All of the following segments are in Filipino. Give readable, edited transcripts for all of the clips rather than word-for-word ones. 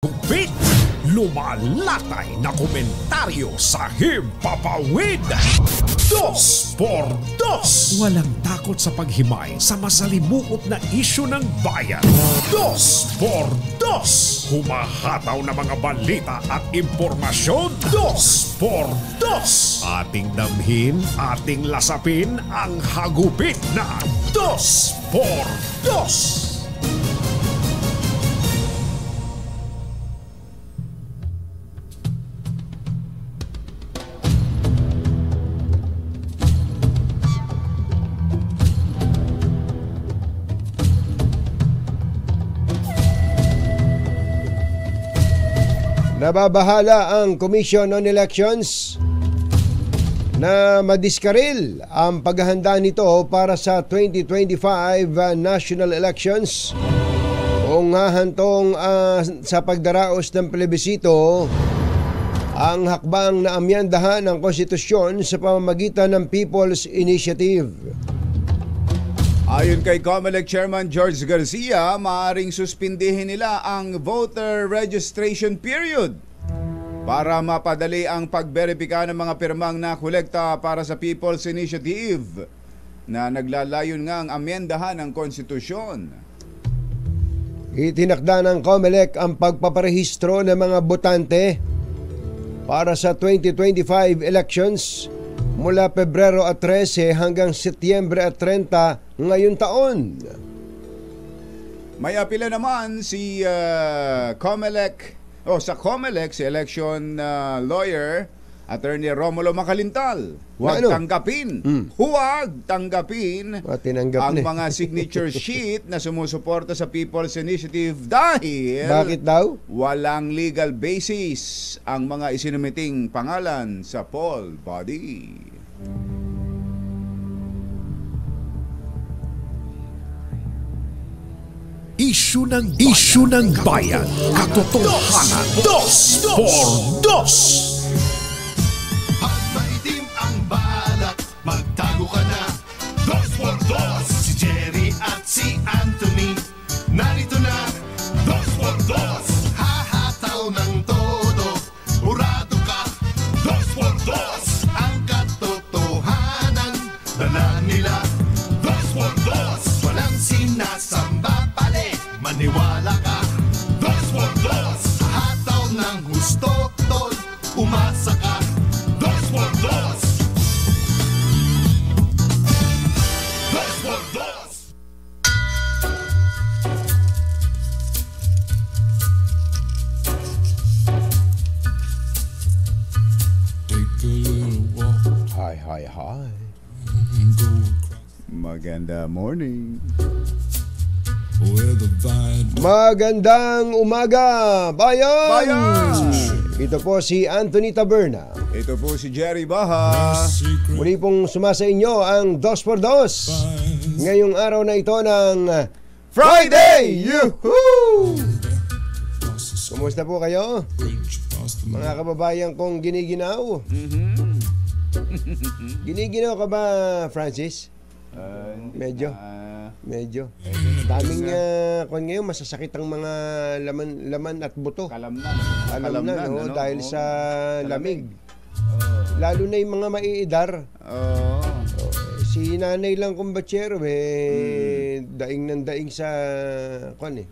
Gupit, lumalatay na komentaryo sa Himpapawid. 2x2. Walang takot sa paghimay sa masalimuot na isyu ng bayan. 2x2. Humahataw na mga balita at impormasyon. 2x2. Ating damhin, ating lasapin ang hagupit na 2x2. Nababahala ang Commission on Elections na madiskaril ang paghahanda nito para sa 2025 national elections kung hahantong sa pagdaraos ng plebisito ang hakbang na amyandahan ng konstitusyon sa pamamagitan ng People's Initiative. Ayon kay COMELEC Chairman George Garcia, maaaring suspindihin nila ang voter registration period para mapadali ang pagberipika ng mga pirmang nakolekta para sa People's Initiative na naglalayon nga ang amyendahan ng konstitusyon. Itinakda ng COMELEC ang pagpaparehistro ng mga botante para sa 2025 elections mula Pebrero 13 hanggang Setyembre 30 ngayon taon. May apila naman si COMELEC sa COMELEC si election lawyer Attorney Romulo Macalintal. Huwag tanggapin. Huwag tanggapin ang mga signature sheet na sumusuporta sa People's Initiative dahil bakit daw? Walang legal basis ang mga isinumiting pangalan sa poll body. Isyu ng bayan. Katotohanan. 2x2. Maitim ang balak, magtago ka na. 2x2. Si Jerry at si Anthony, narito na. 2x2. Hahataw ng todo, urado ka. 2x2. Ang katotohanan, dala nila. 2x2. Walang sinasamba pale, maniwala ka. 2x2. Hataw ng gusto, tol, umasa ka. 2x2. 2x2. Hi. Maganda morning. Magandang umaga, bayan! Bayan! Ito po si Anthony Taberna. Ito po si Jerry Baha. Muli pong sumasa inyo ang 2x2 ngayong araw na ito ng Friday! Yuhuu! Kumusta po kayo? Mga kababayan kong giniginaw. Giniginaw ka ba, Francis? Medyo. Daming ngayon masasakit ang mga laman at buto. Kalamnan, no? Dahil sa lamig. Lalo na yung mga maiidar. Si nanay lang kong batsero, daing ng daing sa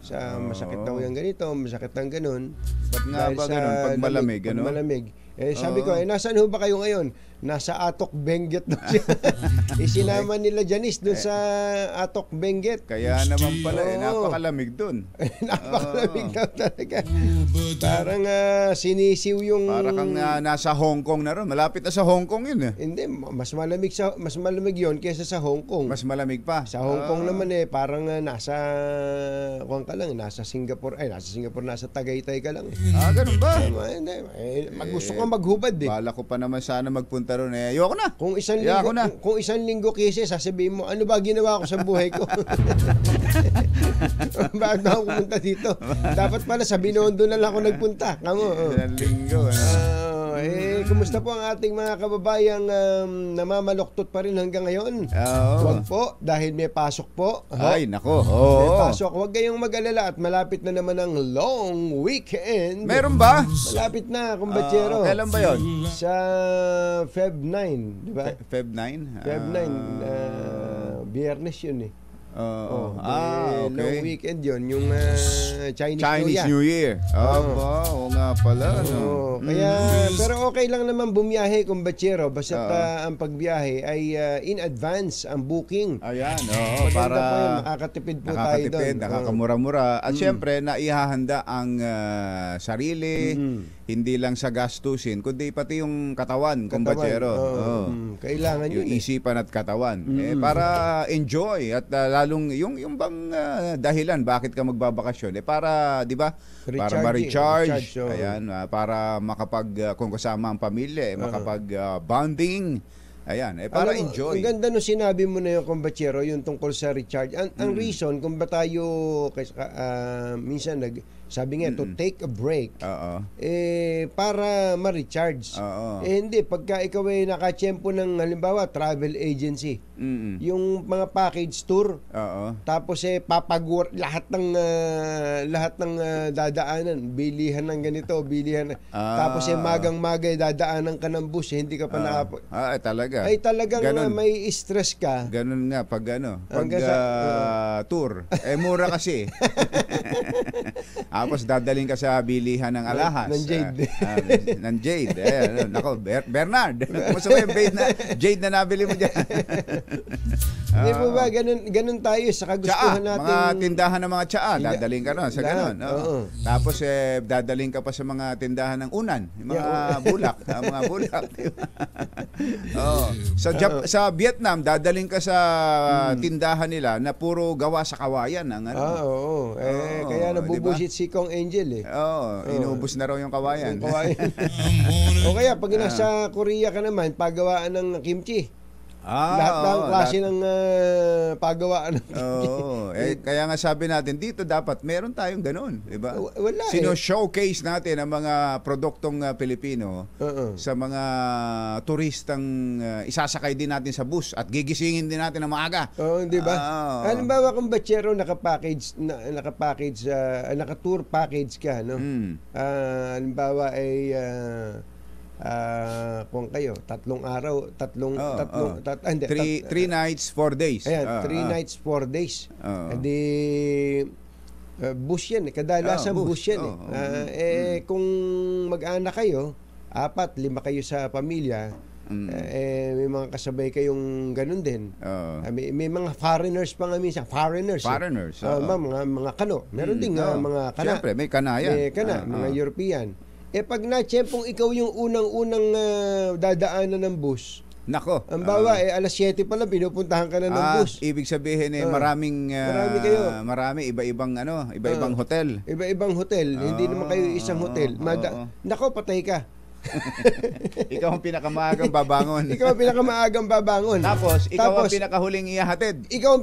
sa masakit daw yung ganito, masakit ng ganun. Ba't nga ba ganun? Pag malamig, ano? Pag malamig. Sabi ko, nasaan ho ba kayo ngayon? Nasa Atok Benguet daw siya. Isinama nila Janice dun sa Atok Benguet. Kaya naman pala, napakalamig dun. Napakalamig daw talaga. Parang sinisiw yung... Parang kang nasa Hong Kong na ron. Malapit na sa Hong Kong yun. Hindi, mas malamig yun kaysa sa Hong Kong. Mas malamig pa. Sa Hong Kong naman parang nasa Singapore, nasa Tagaytay ka lang. Ganun ba? Hindi, gusto ka maghubad Bala ko pa naman sana magpunta ron. Ayoko na. Kung isang linggo kasi sasabihin mo, ano ba ginawa ko sa buhay ko? Bakit ako pumunta dito? Dapat pala sa Binondo na lang ako nagpunta. Isang linggo. Kumusta po ang ating mga kababayang namamaluktot pa rin hanggang ngayon? Oo. Huwag po, dahil may pasok po. Ay, nako. May Oo. pasok. Huwag kayong mag-alala at malapit na naman ang long weekend. Meron ba? Malapit na, kumbatsero. Kailan ba yun? Sa Feb 9, di ba? Feb 9? Feb 9, Biyernes yun eh. Okay. Long weekend yun, yung Chinese New Year. Oo nga pala. Kaya, pero okay lang naman bumiyahe, kumbatsero, basta ang pagbiyahe ay in advance ang booking. Ayan, Para para makakatipid po tayo doon. nakakamura-mura. At syempre, naihahanda ang sarili, hindi lang sa gastusin, kundi pati yung katawan, kumbatsero. Kailangan yun. Yung isipan at katawan. Para enjoy at lalong yung bang dahilan bakit ka magbabakasyon para 'di ba? Para ma-recharge. Ayan, para makapag kung kasama ang pamilya, makapag bonding. Ayan, para enjoy. Ang ganda no sinabi mo na yung kumbatsero, yung tungkol sa recharge. Ang reason kung ba tayo minsan sabi nga to take a break. Para ma-recharge. Hindi pagka ikaw ay nakatiyempo ng halimbawa travel agency. Yung mga package tour. Tapos lahat ng dadaanan, bilihan ng ganito, bilihan. Tapos magang-maga dadaanan ka ng bus, hindi ka pa talaga. Ay talagang may stress ka. Ganun nga pag tour. Mura kasi. Tapos dadaling ka sa bilihan ng alahas. Ng Jade. Ng Jade. Nako, Bernard. Kumusta ba yung Jade na nabili mo dyan? Hindi po ba, ganun tayo sa kagustuhan natin. Mga tindahan ng mga tsaa, dadaling ka sa ganun. Tapos dadaling ka pa sa mga tindahan ng unan. Yung mga bulak. Mga bulak. Sa Vietnam, dadaling ka sa tindahan nila na puro gawa sa kawayan. Kaya nabubusit si Kong Angel eh. Inubos na raw yung kawayan. O kaya pag nasa Korea ka naman, pagawaan ng kimchi. Lahat ng klase ng pagawaan ng kimchi. Kaya nga sabi natin, dito dapat meron tayong ganun. Diba? Wala Sino-showcase natin ang mga produktong Pilipino sa mga turistang isasakay din natin sa bus at gigisingin din natin ng maaga. Di ba? Halimbawa kung batsero naka-tour package ka, no? Halimbawa ay kung kayo, 3 araw, 3 nights, 4 days. Ayan, 3 nights, 4 days. Bus yan. Kadalasan bus yan. Kung mag-anak kayo, 4, 5 kayo sa pamilya, may mga kasabay kayong ganun din. May mga foreigners pa nga minsan. Foreigners. Mga kano. Meron din mga kana. Siyempre, may kana yan. May kana, mga European. Pag na-tiyempong ikaw yung unang-unang dadaanan ng bus, nako. Ang bawa, alas 7 pa lang, pinupuntahan ka na ng bus. Ibig sabihin marami kayo. Iba-ibang hotel. Iba-ibang hotel. Hindi naman kayo isang hotel. Nako, patay ka. Ikaw ang pinakamaagang babangon. Tapos, ikaw ang pinakahuling ihahatid. Yung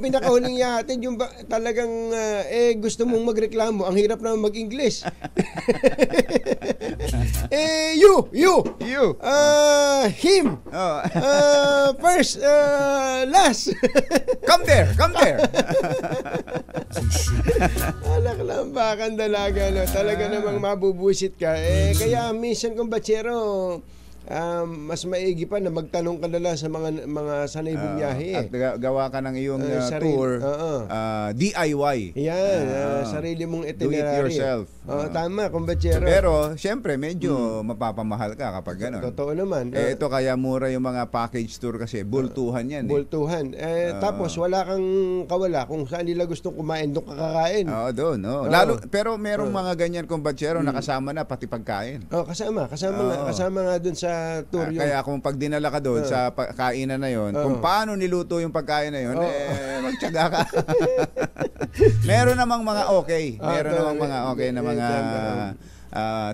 talagang gusto mong magreklamo. Ang hirap naman mag-English. You. Him. First, last. Come there. Alak lang bakang dalaga, no? Talaga namang mabubusit ka. Kaya minsan kung batsero, mas maigi pa na magtanong ka na lang sa mga sanay bumiyahe. At gawa ka ng iyong tour, DIY. Yan, sarili mong itinerary. Do it yourself. Tama, kumbatsero. Pero, siyempre, medyo mapapamahal ka kapag gano'n. Totoo naman. Ito kaya mura yung mga package tour kasi bultuhan yan. Bultuhan. Tapos, wala kang kawala. Kung saan nila gustong kumain, doon ka kakain. Doon. Pero merong mga ganyan kumbatsero nakasama na pati pagkain. Kasama nga doon sa tour yun. Kaya kung pag dinala ka doon sa kainan na yon, kung paano niluto yung pagkain na yon, magtiyaga ka. Meron namang mga okay. Meron namang mga okay na mga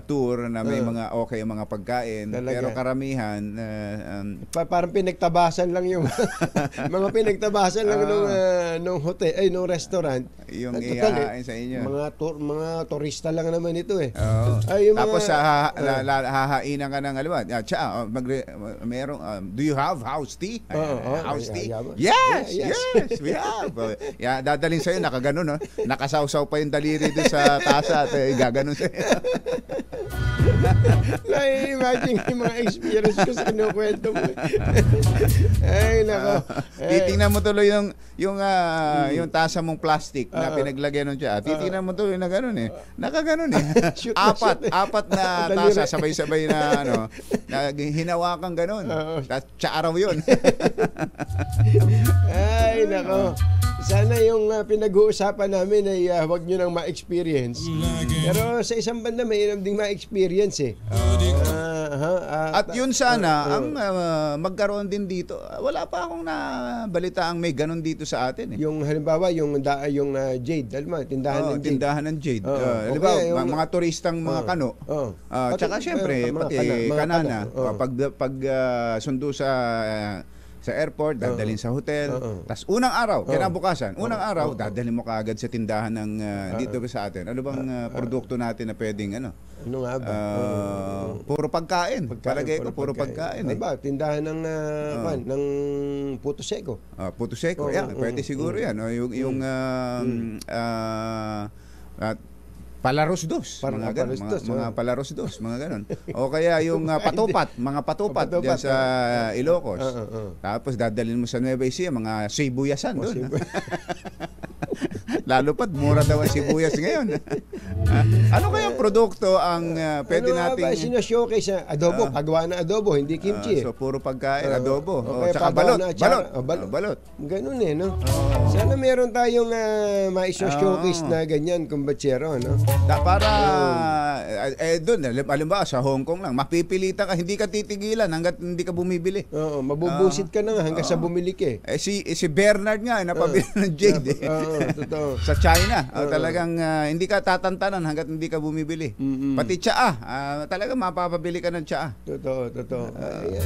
tour na may mga okay mga pagkain. Talaga. Pero karamihan Parang pinagtabasan lang yung mga pinagtabasan lang nung hotel ay nung restaurant. yung Total, ihahain sa inyo. Mga turista lang naman ito eh. Oo. Ay, yung Tapos mga- hahainan ka ng alam mo, merong do you have house tea? House tea? Yes, yes, we have. Dadalhin sa'yo, nakaganon, no? Nakasawsaw pa yung daliri doon sa tasa at gaganon sa'yo. Ay, imagine yung mga experience ko sa kinukwento mo. Ay, nako. Titingnan mo tuloy yung tasa mong plastic na pinaglagyan ng tiyan. Titingnan mo tuloy na gano'n eh. Nakaganon eh. Shoot na shoot eh. Apat na tasa sabay-sabay na na hinawakan gano'n. Tsaraw yun. Ay, nako. Sana yung pinag-uusapan namin ay wag nyo nang ma-experience. Pero sa isang banda, may inom ding ma-experience eh. At yun sana, ang magkaroon din dito, wala pa akong nabalitaang may ganun dito sa atin eh. Yung halimbawa, yung Jade, alam mo, tindahan ng Jade. Tindahan ng Jade. Oo. Diba, Okay, yung- mga turistang mga kano. Tsaka syempre, pati kanana, pag sundo sa airport, dadalhin sa hotel. Tapos unang araw, kinabukasan, dadalhin mo kaagad sa tindahan ng dito sa atin. Ano bang produkto natin na pwedeng Ano nga ba? puro pagkain. Palagay ko, puro pagkain. Ano ba? Tindahan ng Puto Seco. Puto Seco, yan. Pwede siguro yan. O, yung Palaros dos, mga ganun, mga Palaros dos, mga ganun. O kaya yung patupat, mga patupat diyan sa Ilocos. Tapos dadalhin mo sa Nueva Ecija, mga sibuyasan doon. Lalo pat mura daw ang sibuyas ngayon. Ano kaya produkto ang pwede nating sino-showcase adobo, paggawa na adobo, hindi kimchi. So puro pagkain, adobo, okay, tsaka balot. balot. Ganun eh, no? Sana meron tayong ma-showcase na ganyan, kumbatsero, no? Para doon, halimbawa sa Hong Kong lang, mapipilitan ka, hindi ka titigilan hanggat hindi ka bumibili. Oo, mabubusit ka na nga hanggang sa bumili ka eh. Si Bernard nga, napabili ng Jade. Totoo. Sa China, talagang hindi ka tatantanan hanggat hindi ka bumibili. Pati tsaa, talagang mapapabili ka ng tsaa. Totoo.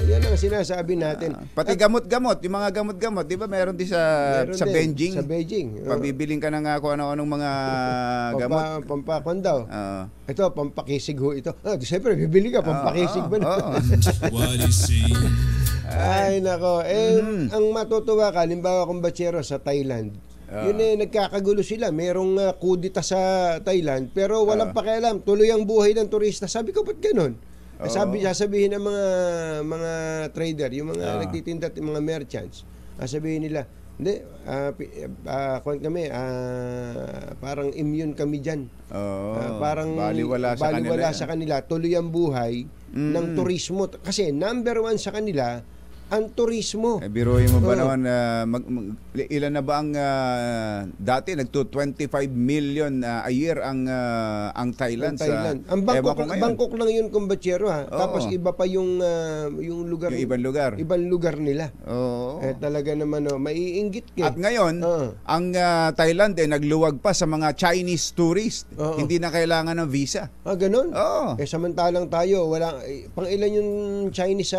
Yan ang sinasabi natin. Pati gamot-gamot, yung mga gamot-gamot, di ba meron din sa Beijing? Sa Beijing. Pabibiling ka ng kung ano-anong mga gamot. Pampakwan daw. Ito, pampakisig ho ito. Siyempre, bibili ka, pampakisig ba na? Ay, nako. Ang matutuwa ka, halimbawa kung batsero sa Thailand, yun nagkakagulo sila. Merong kudita sa Thailand, pero walang pakialam. Tuloy ang buhay ng turista. Sabi ko, ba't ganun? Sasabihin ng mga trader, yung mga nagtitinda at mga merchants, sabihin nila, hindi, parang immune kami dyan. Parang baliwala sa kanila. Tuloy ang buhay ng turismo. Kasi number one sa kanila, ang turismo. Biruin mo ba naman, ilan na ba ang dati nagto 25 million a year ang Thailand. Ang Bangkok lang yun, kumbatsero ha. Tapos iba pa yung lugar. Yung ibang lugar. Ibang lugar nila. Talaga naman maiinggit ka. At ngayon, ang Thailand nagluwag pa sa mga Chinese tourist. Hindi na kailangan ng visa. Ganun? Samantalang tayo, pang ilan yung Chinese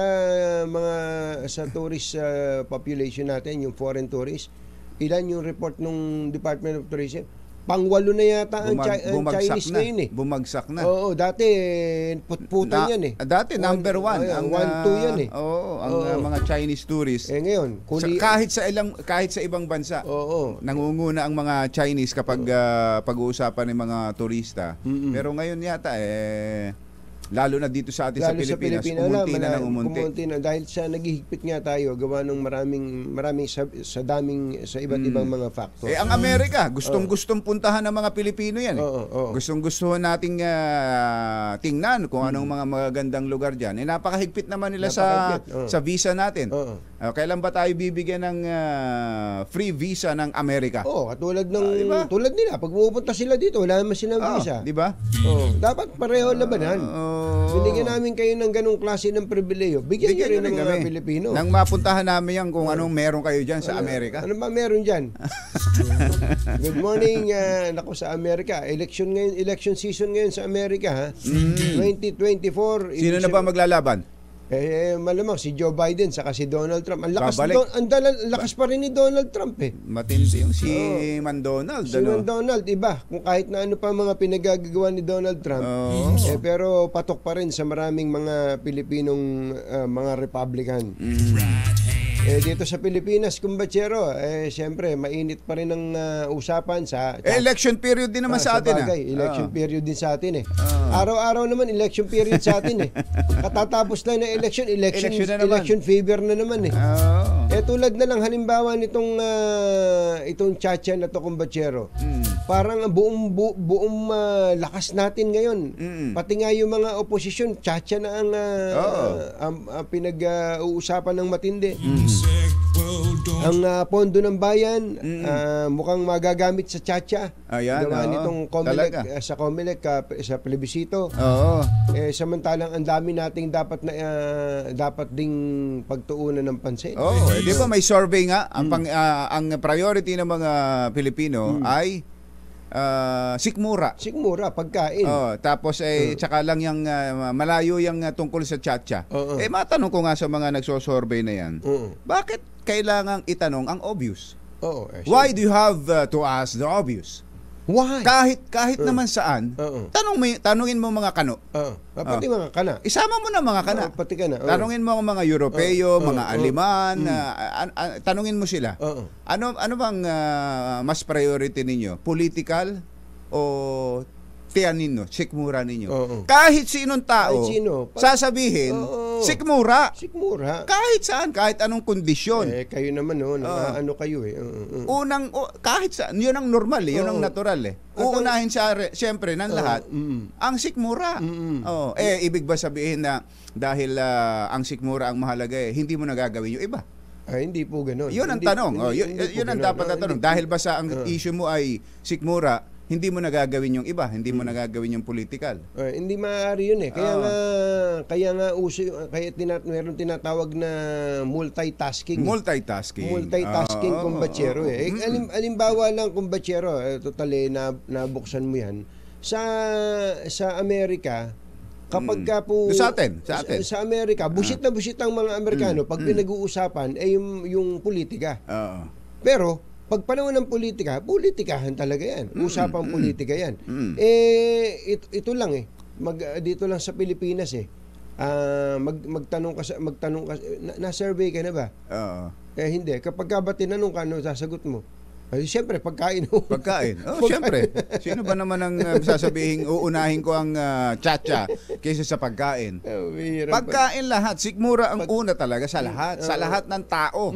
sa tourist population natin, yung foreign tourist, ilan yung report ng Department of Tourism? Pang-walo na yata ang Chinese ngayon eh. Bumagsak na. Oo, dati putputan yan eh. Dati number one. Ang 1-2 yan eh. Ang mga Chinese tourists. Ngayon, kahit sa ibang bansa, nangunguna ang mga Chinese kapag pag-uusapan ng mga turista. Pero ngayon yata lalo na dito sa atin sa Pilipinas, umunti na ng umunti. Dahil sa naghihigpit nga tayo, gawa ng maraming sa iba't ibang mga factors. Ang Amerika, gustong-gustong puntahan ng mga Pilipino yan. Gustong-gusto nating tingnan kung anong mga magagandang lugar dyan. Napakahigpit naman nila sa visa natin. Kailan ba tayo bibigyan ng free visa ng Amerika? Katulad tulad nila, pag pupunta sila dito, wala naman silang visa. Di ba? Dapat pareho labanan. Binigyan namin kayo ng ganung klase ng pribileyo. Bigyan nyo rin ng mga Pilipino. Nang mapuntahan namin yan kung anong meron kayo dyan sa Amerika. Ano ba meron dyan? Good morning, nako sa Amerika. Election season ngayon sa Amerika, ha? 2024. Sino na ba maglalaban? Malamang si Joe Biden saka si Donald Trump. Ang lakas pa rin ni Donald Trump eh. Matindi yung si Mandonald. Si Mandonald, iba. Kung kahit na ano pa mga pinagagawa ni Donald Trump. Pero patok pa rin sa maraming mga Pilipinong mga Republican. Dito sa Pilipinas, kumbatsero, siyempre, mainit pa rin ang usapan sa... election period din naman sa atin. Election period din sa atin eh. Araw-araw naman, election period sa atin eh. Katatapos lang ng election fever na naman eh. Tulad na lang, halimbawa nitong itong chacha na to, kumbatsero. Parang buong lakas natin ngayon. Pati nga yung mga oposisyon, chacha na ang pinag-uusapan ng matindi. Ang pondo ng bayan mukhang magagamit sa chacha. Gawa nitong Comelec, sa Comelec sa plebisito. Samantalang ang dami nating dapat ding pagtuunan ng pansin. Di ba may survey nga ang priority ng mga Pilipino ay sikmura. Sikmura, pagkain. Tapos tsaka lang yung malayo yung tungkol sa chacha. Matanong ko nga sa mga nagso-survey na yan, bakit kailangang itanong ang obvious? Why do you have to ask the obvious? Why? Kahit naman saan, tanungin mo mga kano. Pati mga kana. Isama mo na mga kana. Pati kana. Tanungin mo ang mga Europeo, mga Aleman, tanungin mo sila. Ano bang mas priority ninyo? Political o tiyanin nyo, sikmura ninyo? Kahit sinong tao, sasabihin, sikmura. Sikmura. Kahit saan, kahit anong kondisyon. Kayo naman, ano kayo eh. Kahit saan, yun ang normal yun ang natural eh. Uunahin siyempre ng lahat, ang sikmura. Ibig ba sabihin na dahil ang sikmura ang mahalaga hindi mo nagagawin yung iba? Hindi po gano'n. Yun ang tanong. Yun ang dapat na tanong. Dahil ba sa ang issue mo ay sikmura, hindi mo nagagawin yung iba, hindi mo nagagawin yung political. Hindi maaari yun eh. Kaya nga uso, meron tinatawag na multitasking. Multitasking, kumbatsero eh. Alimbawa lang, kumbatsero, totally nabuksan mo yan. Sa Amerika, kapag ka po sa atin. Sa Amerika, busit na busit ang mga Amerikano pag pinag-uusapan yung politika. Pero pag panahon ng politikahan talaga yan. Usapang politika yan. Ito lang eh. Dito lang sa Pilipinas eh. Magtanong ka na-survey ka na ba? Hindi. Kapag ka ba tinanong ka, sasagot mo? Siyempre, pagkain. Pagkain. Siyempre. Sino ba naman ang sasabihin, uunahin ko ang chacha kaysa sa pagkain? Pagkain lahat. Sikmura ang una talaga sa lahat. Sa lahat ng tao.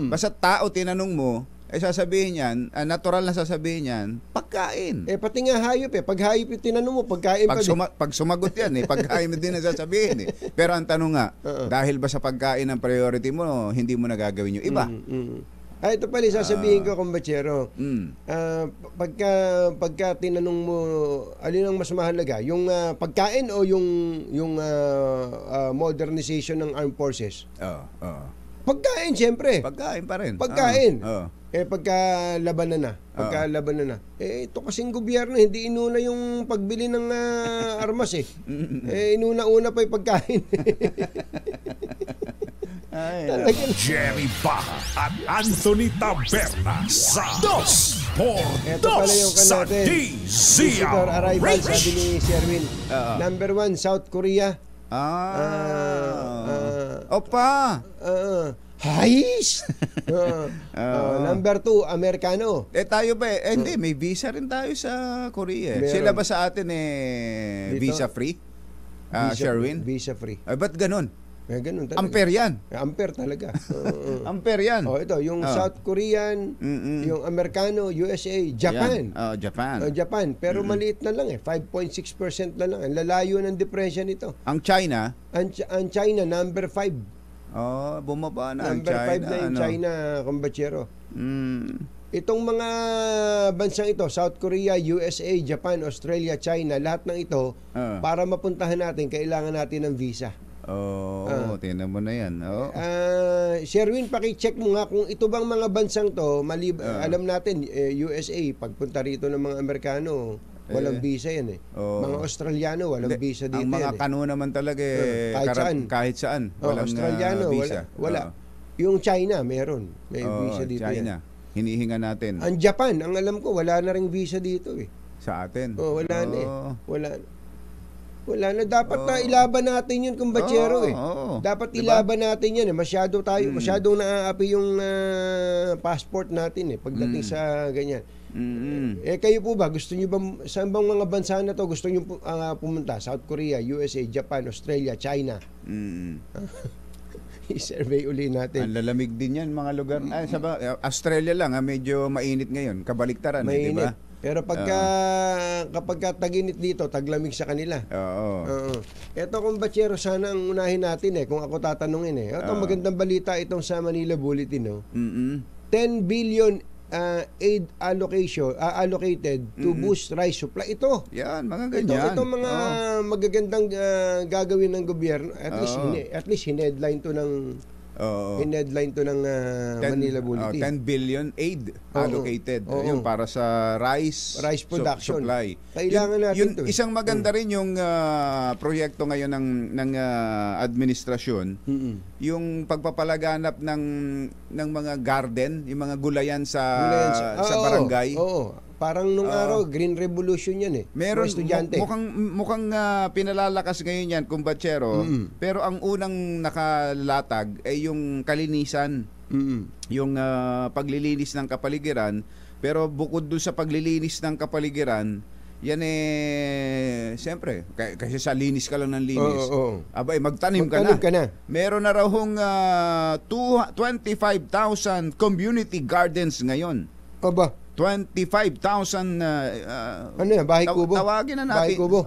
Basta tao tinanong mo, sasabihin yan, natural na sasabihin yan, pagkain. Pati nga hayop eh. Pag hayop yung tinanong mo, pagkain pag sumagot yan pagkain mo din ang sasabihin Pero ang tanong nga, dahil ba sa pagkain ang priority mo, hindi mo nagagawin yung iba? Ito pala sasabihin ko, kumbatsero. Pagka tinanong mo, alin ang mas mahalaga? Yung pagkain o yung modernization ng armed forces? Pagkain, siyempre. Pagkain pa rin. Pagkain. Pagka labanan na. Ito kasing gobyerno, hindi inuna yung pagbili ng armas eh. Inuna-una pa yung pagkain. Jerry Baja at Anthony Taberna sa Dos por Dos sa Visitor arrival, sabi ni Sherwin. Number 1, South Korea. Opa! Hais! Number 2, Amerikano. Tayo ba hindi, may visa rin tayo sa Korea. Sila ba sa atin visa free? Sherwin? Visa free. Ba't ganun? Ganun talaga. Ampere yan. Ampere talaga. Ampere yan. Ito, yung South Korean, yung Amerikano, USA, Japan. Japan. Pero maliit na lang 5.6% na lang. Ang lalayo ng diferensya nito. Ang China? Ang China, number 5. Bumaba na ang Number China. Number 5 na yung China, kumbatsero. Itong mga bansang ito, South Korea, USA, Japan, Australia, China, lahat ng ito, para mapuntahan natin, kailangan natin ng visa. Tingnan mo na yan. Sherwin, pakicheck mo nga kung ito bang mga bansang to, alam natin, USA, pagpunta rito ng mga Amerikano, walang visa yan eh. Mga Australiano, walang visa dito yan. Ang mga kano naman talaga kahit saan. Walang Australiano, visa. Wala. Yung China, meron. May visa dito China. yan. Hinihinga natin. Ang Japan, ang alam ko, wala na ring visa dito eh. Sa atin. Wala na eh. Wala na. Dapat na ilaban natin yun, kumbachero eh. Dapat ilaban natin yan eh. Masyadong naaapi yung passport natin eh. Pagdating sa ganyan. Kayo po ba, gusto nyo ba, saan bang mga bansa na to gusto nyo pumunta? South Korea, USA, Japan, Australia, China. I-survey uli natin. Ang lalamig din yan mga lugar. Australia lang, medyo mainit ngayon. Kabaliktaran, di ba? Pero kapag tag-init dito, taglamig sa kanila. Ito kung bachero, sana ang unahin natin kung ako tatanungin Ito magandang balita itong sa Manila Bulletin. 10 billion aid allocated to boost rice supply. Ito. Yan, mga ganyan. Ito mga magagandang gagawin ng gobyerno. At least hinedline to ng Manila Bulletin. 10 billion aid allocated. Yun para sa rice production supply. Kailangan natin ito. Isang maganda rin yung proyekto ngayon ng administrasyon, yung pagpapalaganap ng mga garden, yung mga gulayan sa barangay. Parang nung araw, Green Revolution yan Meron, estudyante. mukhang pinalalakas ngayon yan, kumbachero. Pero ang unang nakalatag ay yung kalinisan. Yung paglilinis ng kapaligiran. Pero bukod doon sa paglilinis ng kapaligiran, yan siyempre, kasi sa linis ka lang ng linis. Abay, magtanim ka na. Meron na raw hong 25,000 community gardens ngayon. 25,000 ano yan? Bahay kubo? Tawagin na natin. Bahay kubo?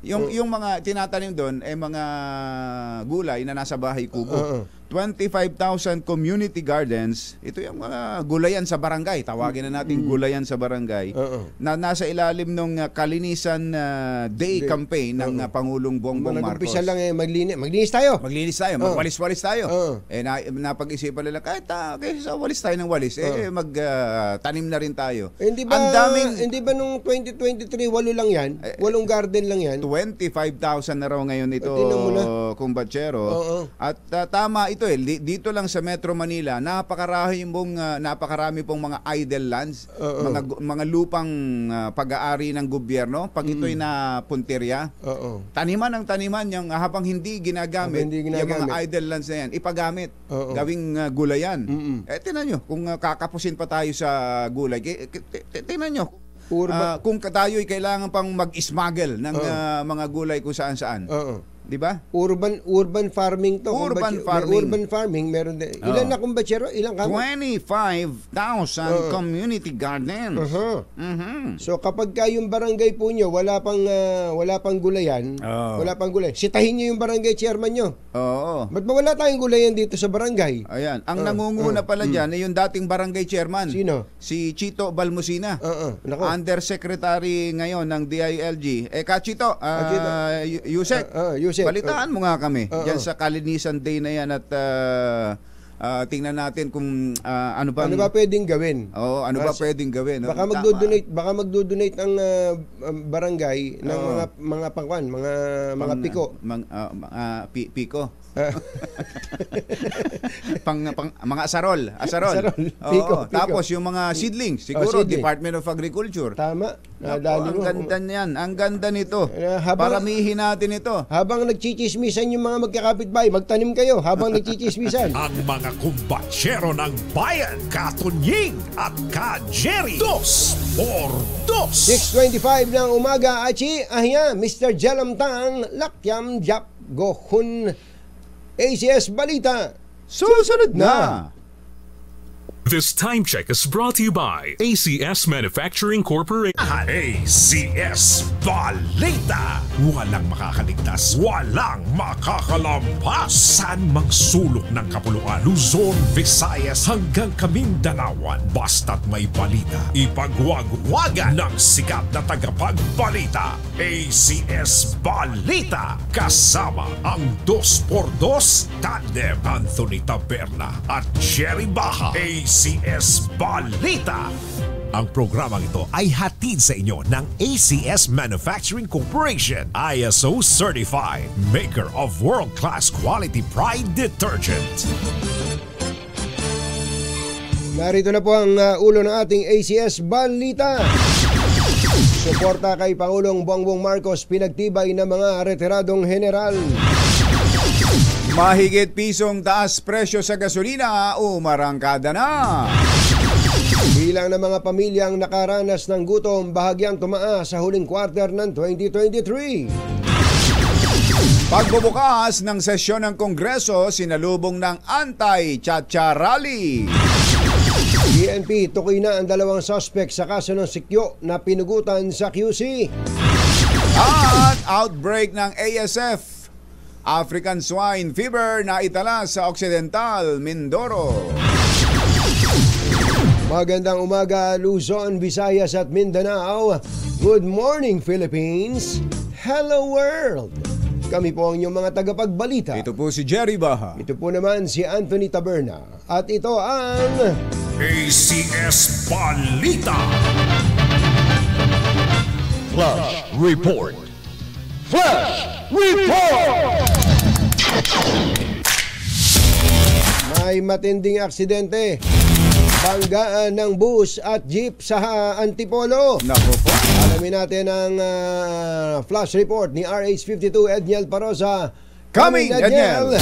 Yung mga tinatanim doon ay mga gulay na nasa bahay kubo. 25,000 community gardens. Ito yung mga gulayan sa barangay. Tawagin na natin gulayan sa barangay. Na nasa ilalim ng Kalinisan Day campaign ng Pangulong Bongbong Marcos. Nag-umpisa lang maglinis tayo. Magwalis-walis tayo. Napag-isipan nila kaysa walis tayo ng walis, magtanim na rin tayo. Hindi ba nung 2023 walo lang yan? Walong garden lang yan? 25,000 na raw ngayon ito, kumbachero. At tama ito dito lang sa Metro Manila, napakarami pong mga idle lands, mga lupang pag-aari ng gobyerno. Pag ito'y napuntirya, taniman yung habang hindi ginagamit, yung mga idle lands na yan, ipagamit, gawing gulayan. Tingnan nyo, kung kakapusin pa tayo sa gulay, tingnan nyo, kung tayo'y kailangan pang mag-smuggle ng mga gulay kung saan-saan. Di ba? Urban farming to. Urban farming meron din. Ilan na kumbachero? Ilan ka? 25,000 community gardens. So kapag yung barangay po nyo wala pang gulayan, sitahin nyo yung barangay chairman nyo. Ba't ba wala tayong gulayan dito sa barangay? Ayan. Ang nangunguna pala dyan ay yung dating barangay chairman. Sino? Si Chito Balmusina. Undersecretary ngayon ng DILG. Kachito, Yusek. Balitaan mo nga kami diyan sa Kalinisan Day na yan at tingnan natin kung ano ba pwedeng gawin. Ano ba pwedeng gawin? Baka magdo-donate ang barangay ng mga pangwan, mga piko. Piko. Mga asarol. Piko. Tapos yung mga seedlings, siguro Department of Agriculture. Tama. Ang ganda niyan. Ang ganda nito. Paramihin natin ito. Habang nagchichismisan yung mga magkakapitbahay, magtanim kayo habang nagchichismisan. Ang mga kumbatsero ng bayan, Katunying at Ka-Jerry. 2x2. 6:25 ng umaga, Achi, Mr. Jalamtang, Lakyam, Jap, Gohun, ACS Balita. Susunod na! This time check is brought to you by ACS Manufacturing Corporation. ACS Balita. Walang makakaligtas, walang makakalampas. Saan magsulok ng kapuluan, Luzon, Visayas hanggang Kamindalawan. Basta't may balita, ipagwagwagan ng sikat na tagapagbalita. ACS Balita. Kasama ang 2x2 tandem Anthony Taberna at Jerry Baha. ACS Balita. Ang programang ito ay hatid sa inyo ng ACS Manufacturing Corporation, ISO Certified, maker of world-class quality Pride detergent. Narito na po ang ulo ng ating ACS Balita. Suporta kay Pangulong Bongbong Marcos, pinagtibay ng mga retiradong general. Mahigit pisong taas presyo sa gasolina, umarangkada na. Bilang ng mga pamilyang nakaranas ng gutom bahagyang tumaas sa huling quarter ng 2023. Pagbubukas ng sesyon ng Kongreso, sinalubong ng anti-chacha rally. PNP tukoy na ang 2 suspect sa kaso ng sikyo na pinugutan sa QC. At outbreak ng ASF, African Swine Fever, na itala sa Occidental Mindoro. Magandang umaga, Luzon, Visayas at Mindanao. Good morning, Philippines. Hello, world. Kami po ang inyong mga tagapagbalita. Ito po si Jerry Baha. Ito po naman si Anthony Taberna. At ito ang ACS Balita. Flash Report. Flash Report! may matinding aksidente. Banggaan ng bus at jeep sa Antipolo. Nako po. Alamin natin ang flash report ni RH52 Edniel Parosa. Coming, Edniel!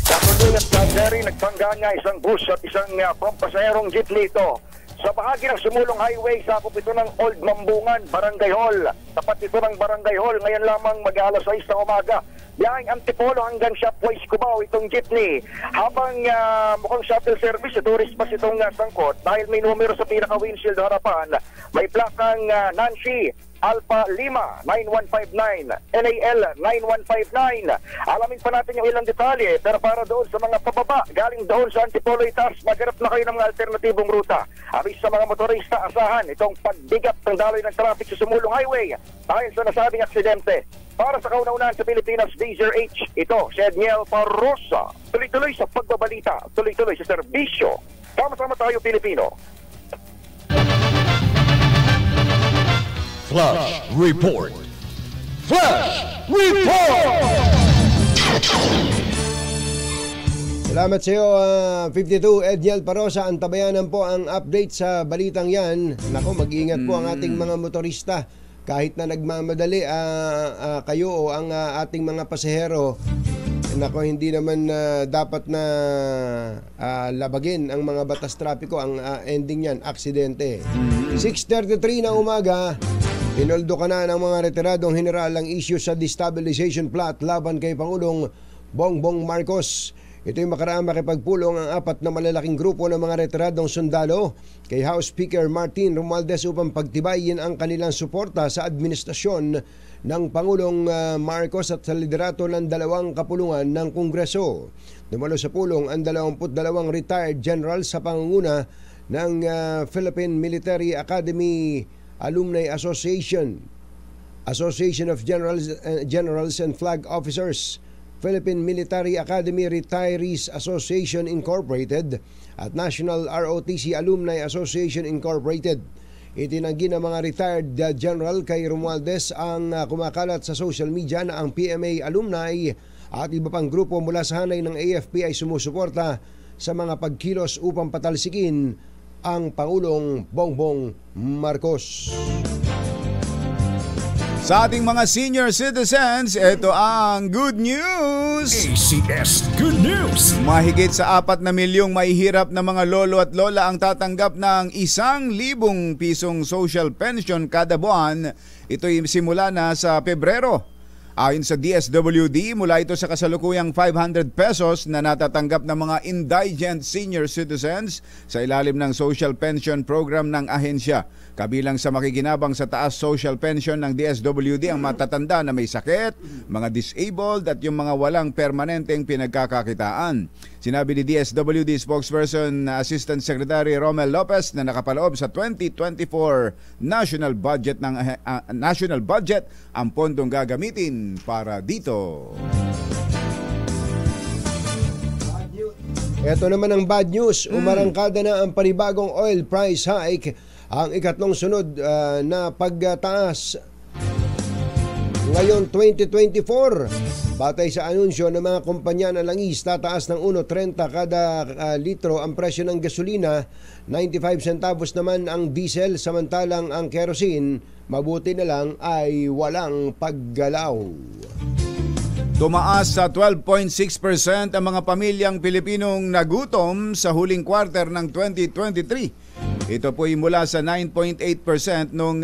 Kapagulat sa Jerry, nagbangga nga isang bus at isang pampasaherong jeep nito. Sa bahagi ng sumulong highway, sakop ito ng Old Mambungan, Barangay Hall. Tapat ito ng Barangay Hall, ngayon lamang mag-alas 6 ng umaga. Biyaheng Antipolo hanggang Shopwise Cubao itong jeepney. Habang mukhang shuttle service, tourist bus itong sangkot. Dahil may numero sa pinaka-windshield harapan, may plakang Nancy Alpha Lima 9159, NAL 9159. Alamin pa natin yung ilang detalye, pero para doon sa mga pababa, galing doon sa Antipolo Itaas, maghanap na kayo ng mga alternatibong ruta. Abis sa mga motorista, asahan itong pagbigat ng daloy ng traffic sa sumulong highway dahil sa nasabing aksidente. Para sa kauna-unahan sa Pilipinas, Dazer H, ito si Edniel Parosa. Tuloy-tuloy sa pagbabalita, tuloy-tuloy sa serbisyo. Sama-sama tayo, Pilipino. Flash Report. Flash Report! Salamat sa iyo, 52 Edniel Parosa. Antabayanan po ang update sa balitang yan. Nako, mag-iingat po ang ating mga motorista. Kahit na nagmamadali kayo o ang ating mga pasahero, nako, hindi naman dapat na labagin ang mga batas trapiko. Ang ending yan, aksidente. 6:33 na umaga. Pinoldo ka na ng mga retiradong general ang issue sa destabilization plot laban kay Pangulong Bongbong Marcos. Ito'y makaraang makipagpulong ang 4 na malalaking grupo ng mga retiradong sundalo kay House Speaker Martin Romualdez upang pagtibayin ang kanilang suporta sa administrasyon ng Pangulong Marcos at sa liderato ng 2 kapulungan ng Kongreso. Dumalo sa pulong ang 22 retired general sa pangunguna ng Philippine Military Academy Alumni Association, Association of Generals and Flag Officers, Philippine Military Academy Retirees Association Incorporated at National ROTC Alumni Association Incorporated. Itinanggi ng mga retired general kay Romualdez ang kumakalat sa social media na ang PMA alumni at iba pang grupo mula sa hanay ng AFP ay sumusuporta sa mga pagkilos upang patalsikin ang Pangulong Bongbong Marcos. Sa ating mga senior citizens, ito ang good news! ACS Good News! Mahigit sa 4 na milyong mahihirap na mga lolo at lola ang tatanggap ng 1,000 pisong social pension kada buwan. Ito'y simula na sa Pebrero. Ayon sa DSWD, mula ito sa kasalukuyang 500 pesos na natatanggap ng mga indigent senior citizens sa ilalim ng Social Pension Program ng ahensya. Kabilang sa makikinabang sa taas social pension ng DSWD ang matatanda na may sakit, mga disabled at yung mga walang permanenteng pinagkakakitaan. Sinabi ni DSWD spokesperson Assistant Secretary Romel Lopez na nakapaloob sa 2024 national budget ang pondong gagamitin para dito. Ito naman ang bad news. Umarangkada na ang panibagong oil price hike, ang ikatlong sunod na pagtaas ngayon 2024. Batay sa anunsyo ng mga kumpanya ng langis, tataas ng 1.30 kada litro ang presyo ng gasolina, 95 centavos naman ang diesel, samantalang ang kerosene, mabuti na lang ay walang paggalaw. Tumaas sa 12.6% ang mga pamilyang Pilipinong nagutom sa huling quarter ng 2023. Ito po ay mula sa 9.8% noong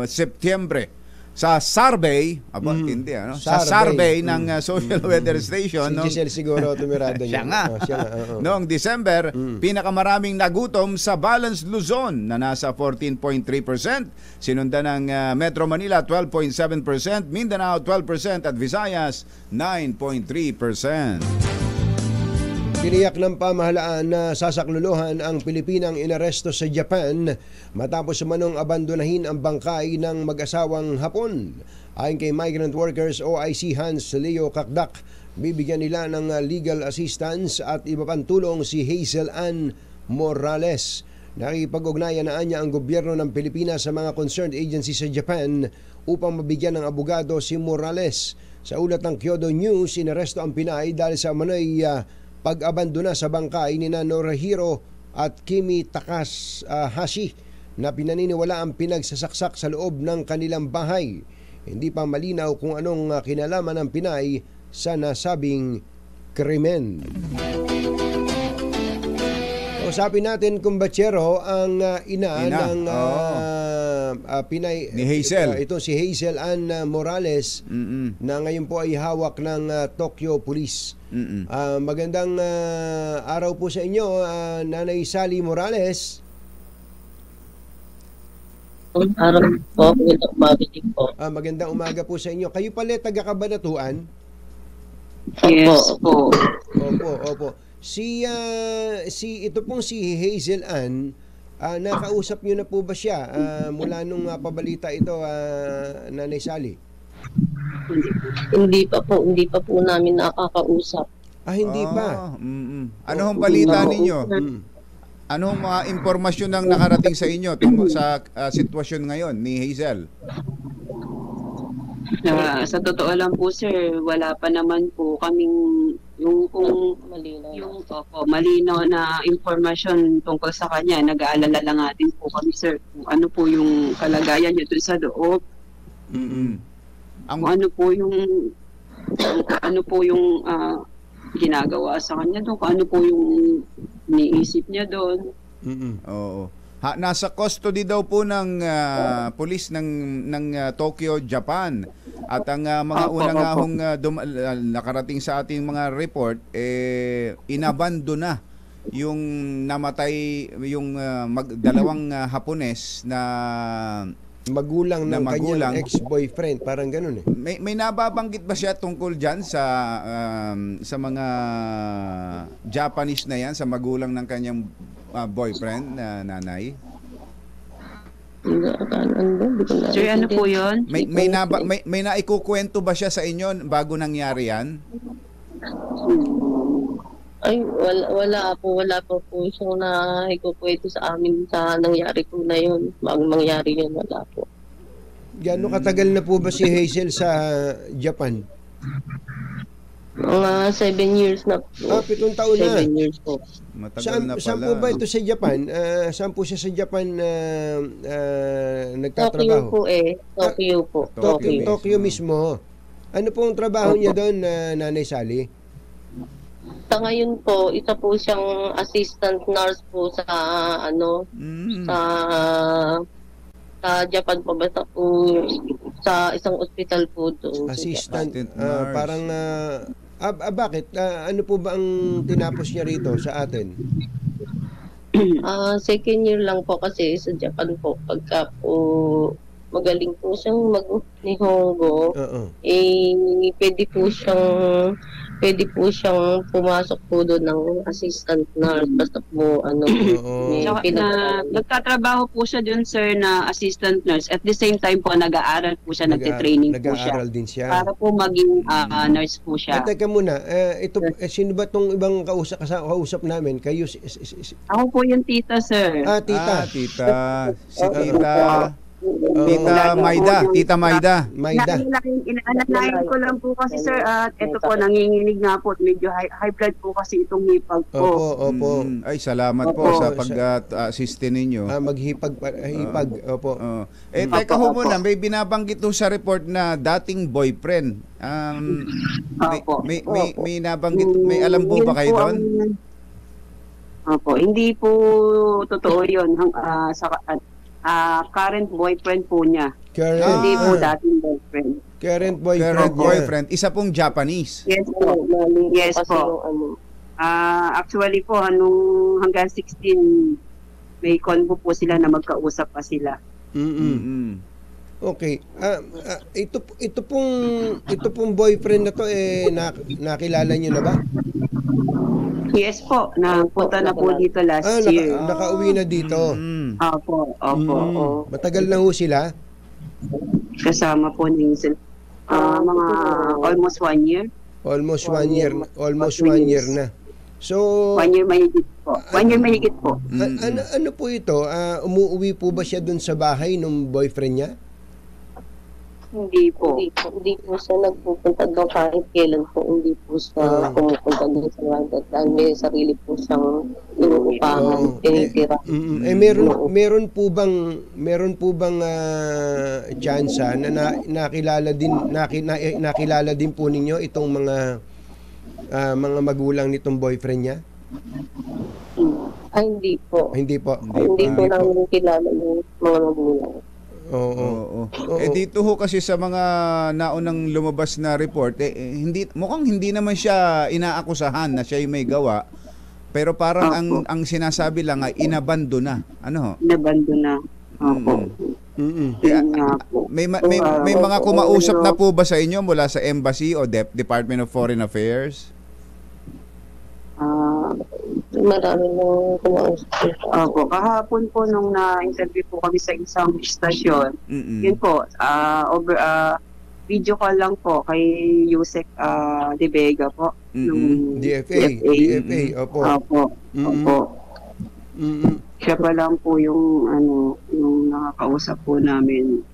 Setyembre. Sa survey, hindi ano? Sa survey ng Social Weather Station Si Giselle siguro tumirada siya niya. nga. Noong December, pinakamaraming nagutom sa Balanced Luzon na nasa 14.3%, sinundan ng Metro Manila 12.7%, Mindanao 12% at Visayas 9.3%. Tiniyak ng pamahalaan na sasakluluhan ang Pilipinang inaresto sa Japan matapos umanong abandonahin ang bangkay ng mag-asawang Hapon. Ayon kay Migrant Workers OIC Hans Leo Kakdak, bibigyan nila ng legal assistance at iba pang tulong si Hazel Ann Morales. Nakipag-ugnayan na niya ang gobyerno ng Pilipinas sa mga concerned agencies sa Japan upang mabigyan ng abogado si Morales. Sa ulat ng Kyodo News, inaresto ang Pinay dahil sa manoy pag-abandona sa bangkay ni Norahiro at Kimi Takahashi na pinaniniwala ang pinagsasaksak sa loob ng kanilang bahay. Hindi pa malinaw kung anong kinalaman ng Pinay sa nasabing krimen. Usapin natin kung Bachero ang ina ng Pinay ni Hazel. Ito si Hazel Ann Morales na ngayon po ay hawak ng Tokyo Police. Magandang araw po sa inyo, Nanay Sally Morales. Araw po, magandang umaga din po. Magandang umaga po sa inyo. Kayo pala taga-Kabanatuan? Yes po. Opo. Ito pong si Hazel Ann, nakausap niyo na po ba siya mula nung pabalita ito, Nanay Sally? Hindi pa po namin nakakausap. Hindi pa. Ano hong balita ninyo? Ano hong mga impormasyon ang nakarating sa inyo tungkol sa sitwasyon ngayon ni Hazel? Sa totoo lang po sir, wala pa naman po kaming yung malinaw na impormasyon tungkol sa kanya. Nag-aalala lang natin po kami sir kung ano po yung kalagayan niya doon sa loob. Kung ano po yung ginagawa sa kanya doon, kung ano po yung niisip niya doon. Oo. Nasa custody daw po ng pulis ng Tokyo, Japan. At ang mga unang nakarating sa ating mga report, inabando na yung namatay, yung dalawang Hapones na magulang ng kanyang ex-boyfriend, parang ganun eh. May nababanggit ba siya tungkol diyan sa mga Japanese na yan, sa magulang ng kanyang boyfriend na nanay? Sir, ano po yun? May naikukwento ba siya sa inyo bago nangyari yan? Ay, wala po siyang naikukwento sa amin sa nangyari po na yun. Bago mangyari yun, wala po. Gaano katagal na po ba si Hazel sa Japan? Mga 7 years na po. 7 taon na. 7 years po. Matagal na pala. Saan po ba ito sa Japan? Saan po siya sa Japan nagtatrabaho? Tokyo po. Tokyo mismo. Ano pong trabaho niya doon, Nanay Sally? Sa ngayon po, isa po siyang assistant nurse po sa Sa Japan po, basta po sa isang ospital po doon. sa Assistant. Assistant nurse. Parang, bakit? Ano po ba ang tinapos niya rito sa atin? Second year lang po kasi sa Japan po. Pagka po magaling po siyang mag-Nihongo, pwede po siyang pumasok po doon ng assistant nurse. Basta po, Tsaka, nagtatrabaho po siya doon, sir, na assistant nurse. At the same time po, nag-aaral po siya, nagtitraining po siya. Nag-aaral din siya. Para po maging nurse po siya. Teka muna, sino ba tong ibang kausap namin? Kayo, Ako po yung tita, sir. tita. Tita. Si Tita. Tita Maida. Tita Maida. Maida. Inaalalayan ko lang po kasi, sir, at ito po, nanginginig nga po. Medyo high blood po kasi itong hipag ko. Opo. Ay, salamat po sa pag-assiste ninyo. Maghipag. Opo. Teka ho muna, may binabanggit ho sa report na dating boyfriend. May nabanggit, may alam po ba kayo doon? Opo, hindi po totoo yun. Current boyfriend po niya. Hindi po dating boyfriend. Current boyfriend. Isa pong Japanese. Yes po. Yes po. Actually po, hanggang 16, may convo po sila na magkausap pa sila. Okay. Ito pong boyfriend na to, nakilala niyo na ba? Yes po, napunta na po dito last year. Nakauwi na dito. Opo. Matagal na ho sila? Kasama po ni mga almost 1 year. Almost one year na. So 1 year mahigit po. 1 year mahigit po. Ano po ito? Umuwi po ba siya dun sa bahay ng boyfriend niya? Hindi po. Hindi po siya nagpupunta doon kahit kailan po. Hindi po siya pumupunta doon sa London dahil may sarili po siyang inuupahan, tinitira. Meron po bang chance na nakilala din po ninyo itong mga magulang nitong boyfriend niya? Ay, hindi po. Hindi po namin kilala yung mga magulang. Oo. Dito ho kasi sa mga naunang lumabas na report, mukhang hindi naman siya inaakusahan na siya yung may gawa. Pero parang ang sinasabi lang ay inabando na. Ano? Inabando na. Opo. May mga kumausap na po ba sa inyo mula sa embassy o Department of Foreign Affairs? Marami nang kumausap. Opo, kahapon po nung na-interview po kami sa isang stasyon, yun po, video call lang po kay Yusek De Vega po. DFA, opo. Opo. Siya pa lang po yung nakakausap po namin.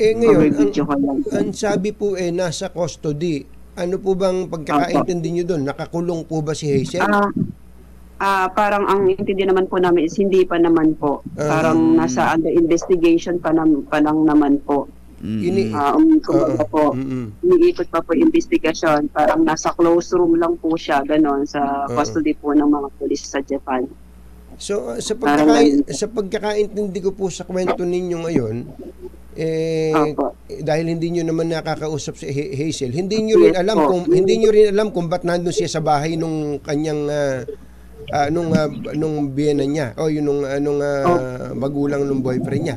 Ngayon, video call lang. ang sabi po nasa custody. Ano po bang pagkakaintindi nyo doon? Nakakulong po ba si Hazel? Parang ang intindi naman po namin is hindi pa naman po. Parang nasa under investigation pa lang naman po. Iniikot pa po investigasyon. Parang nasa close room lang po siya, ganon, sa custody po ng mga pulis sa Japan. So, sa pagkakaintindi ko po sa kwento ninyo ngayon, dahil hindi nyo naman nakakausap si Hazel, hindi nyo rin alam kung ba't nandun siya sa bahay nung kanyang nung biyena niya o yung magulang ng boyfriend niya.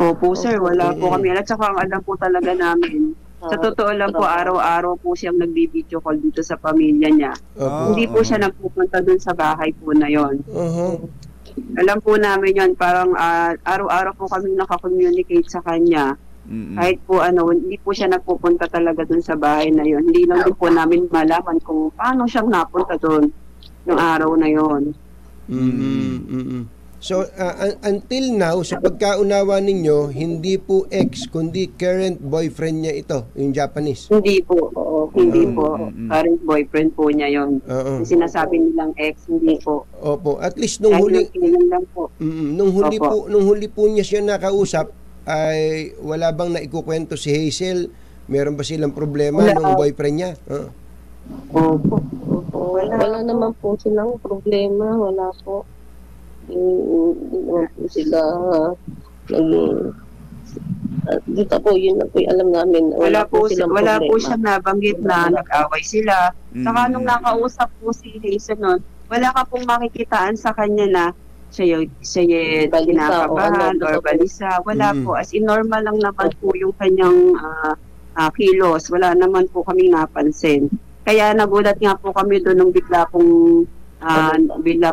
Opo, sir, wala po kami. At saka ang alam po talaga namin, sa totoo lang po, araw-araw po siyang nagbibideo call dito sa pamilya niya. Hindi po siya nagpupunta dun sa bahay po na yon. Alam po namin yon, parang araw-araw po kami nakakommunicate sa kanya. Kahit po hindi po siya nagpupunta talaga dun sa bahay na yon. Hindi lang po namin malaman kung paano siyang napunta dun ng araw na yon. So, until now, sa pagkaunawa ninyo, hindi po ex, kundi current boyfriend niya ito, yung Japanese. Hindi po. Hindi po. Current boyfriend po niya yon. Sinasabi nilang ex, hindi po. Opo. At least nung huli po niya siya nakausap, ay wala bang naikukwento si Hazel? Meron ba silang problema nung boyfriend niya? Opo. Wala naman po silang problema. Wala po. Hindi naman po sila Dito po, yun na po yung alam namin. Wala po problema. siyang nabanggit na nag-away sila. Saka nung nakausap po si Hazel nun, wala ka pong makikitaan sa kanya na siya Balisa kinakabahan o or ano. balisa. Wala po. As in, normal lang naman po yung kanyang kilos. Wala naman po kaming napansin. Kaya nagulat nga po kami doon nung bigla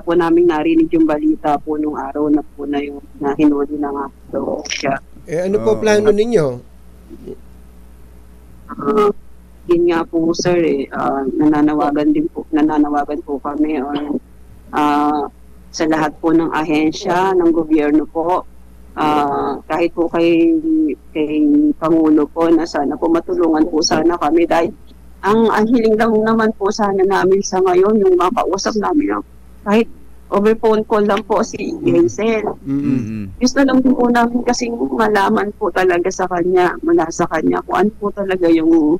po namin narinig yung balita po nung araw na po na yung na hinuli na nga po siya. Ano po plano ninyo? Yun nga po sir, nananawagan po kami sa lahat po ng ahensya ng gobyerno po, kahit po kay Pangulo po na sana po matulungan po sana kami dahil ang hiling lang naman po sana namin sa ngayon yung makausap namin kahit over phone call lang po si Hazel. Gusto lang po namin kasing malaman po talaga mula sa kanya kung ano po talaga yung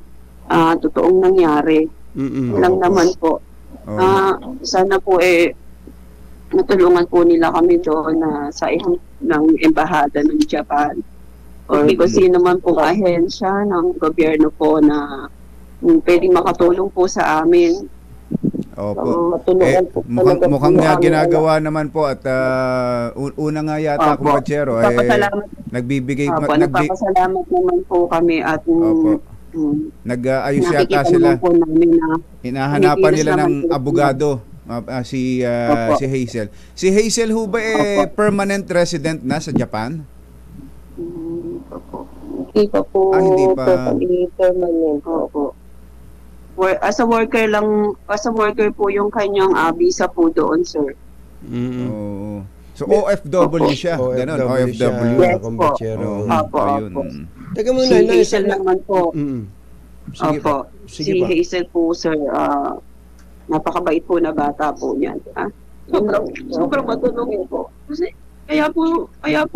totoong nangyari. Lang naman po. Sana po natulungan po nila kami doon sa ng embahada ng Japan or kung sino man po ahensya ng gobyerno po na pwedeng makatulong po sa amin. Opo. Mukhang ginagawa naman po at una nga yata kumpatsero nagbibigay nagpapasalamat naman po kami at nag-ayos yata sila. Hinahanapan nila ng abogado si Hazel. Si Hazel ho ba permanent resident na sa Japan? Hindi pa po. Hindi pa. Permanent. Opo. As a worker po yung kanyang visa po doon, sir. So OFW siya, ganun, OFW. Yes po. Teka muna, si Hazel naman po. Opo. Si Hazel po, sir, napakabait po na bata po niyan. Sobrang matulungin po. Kasi kaya po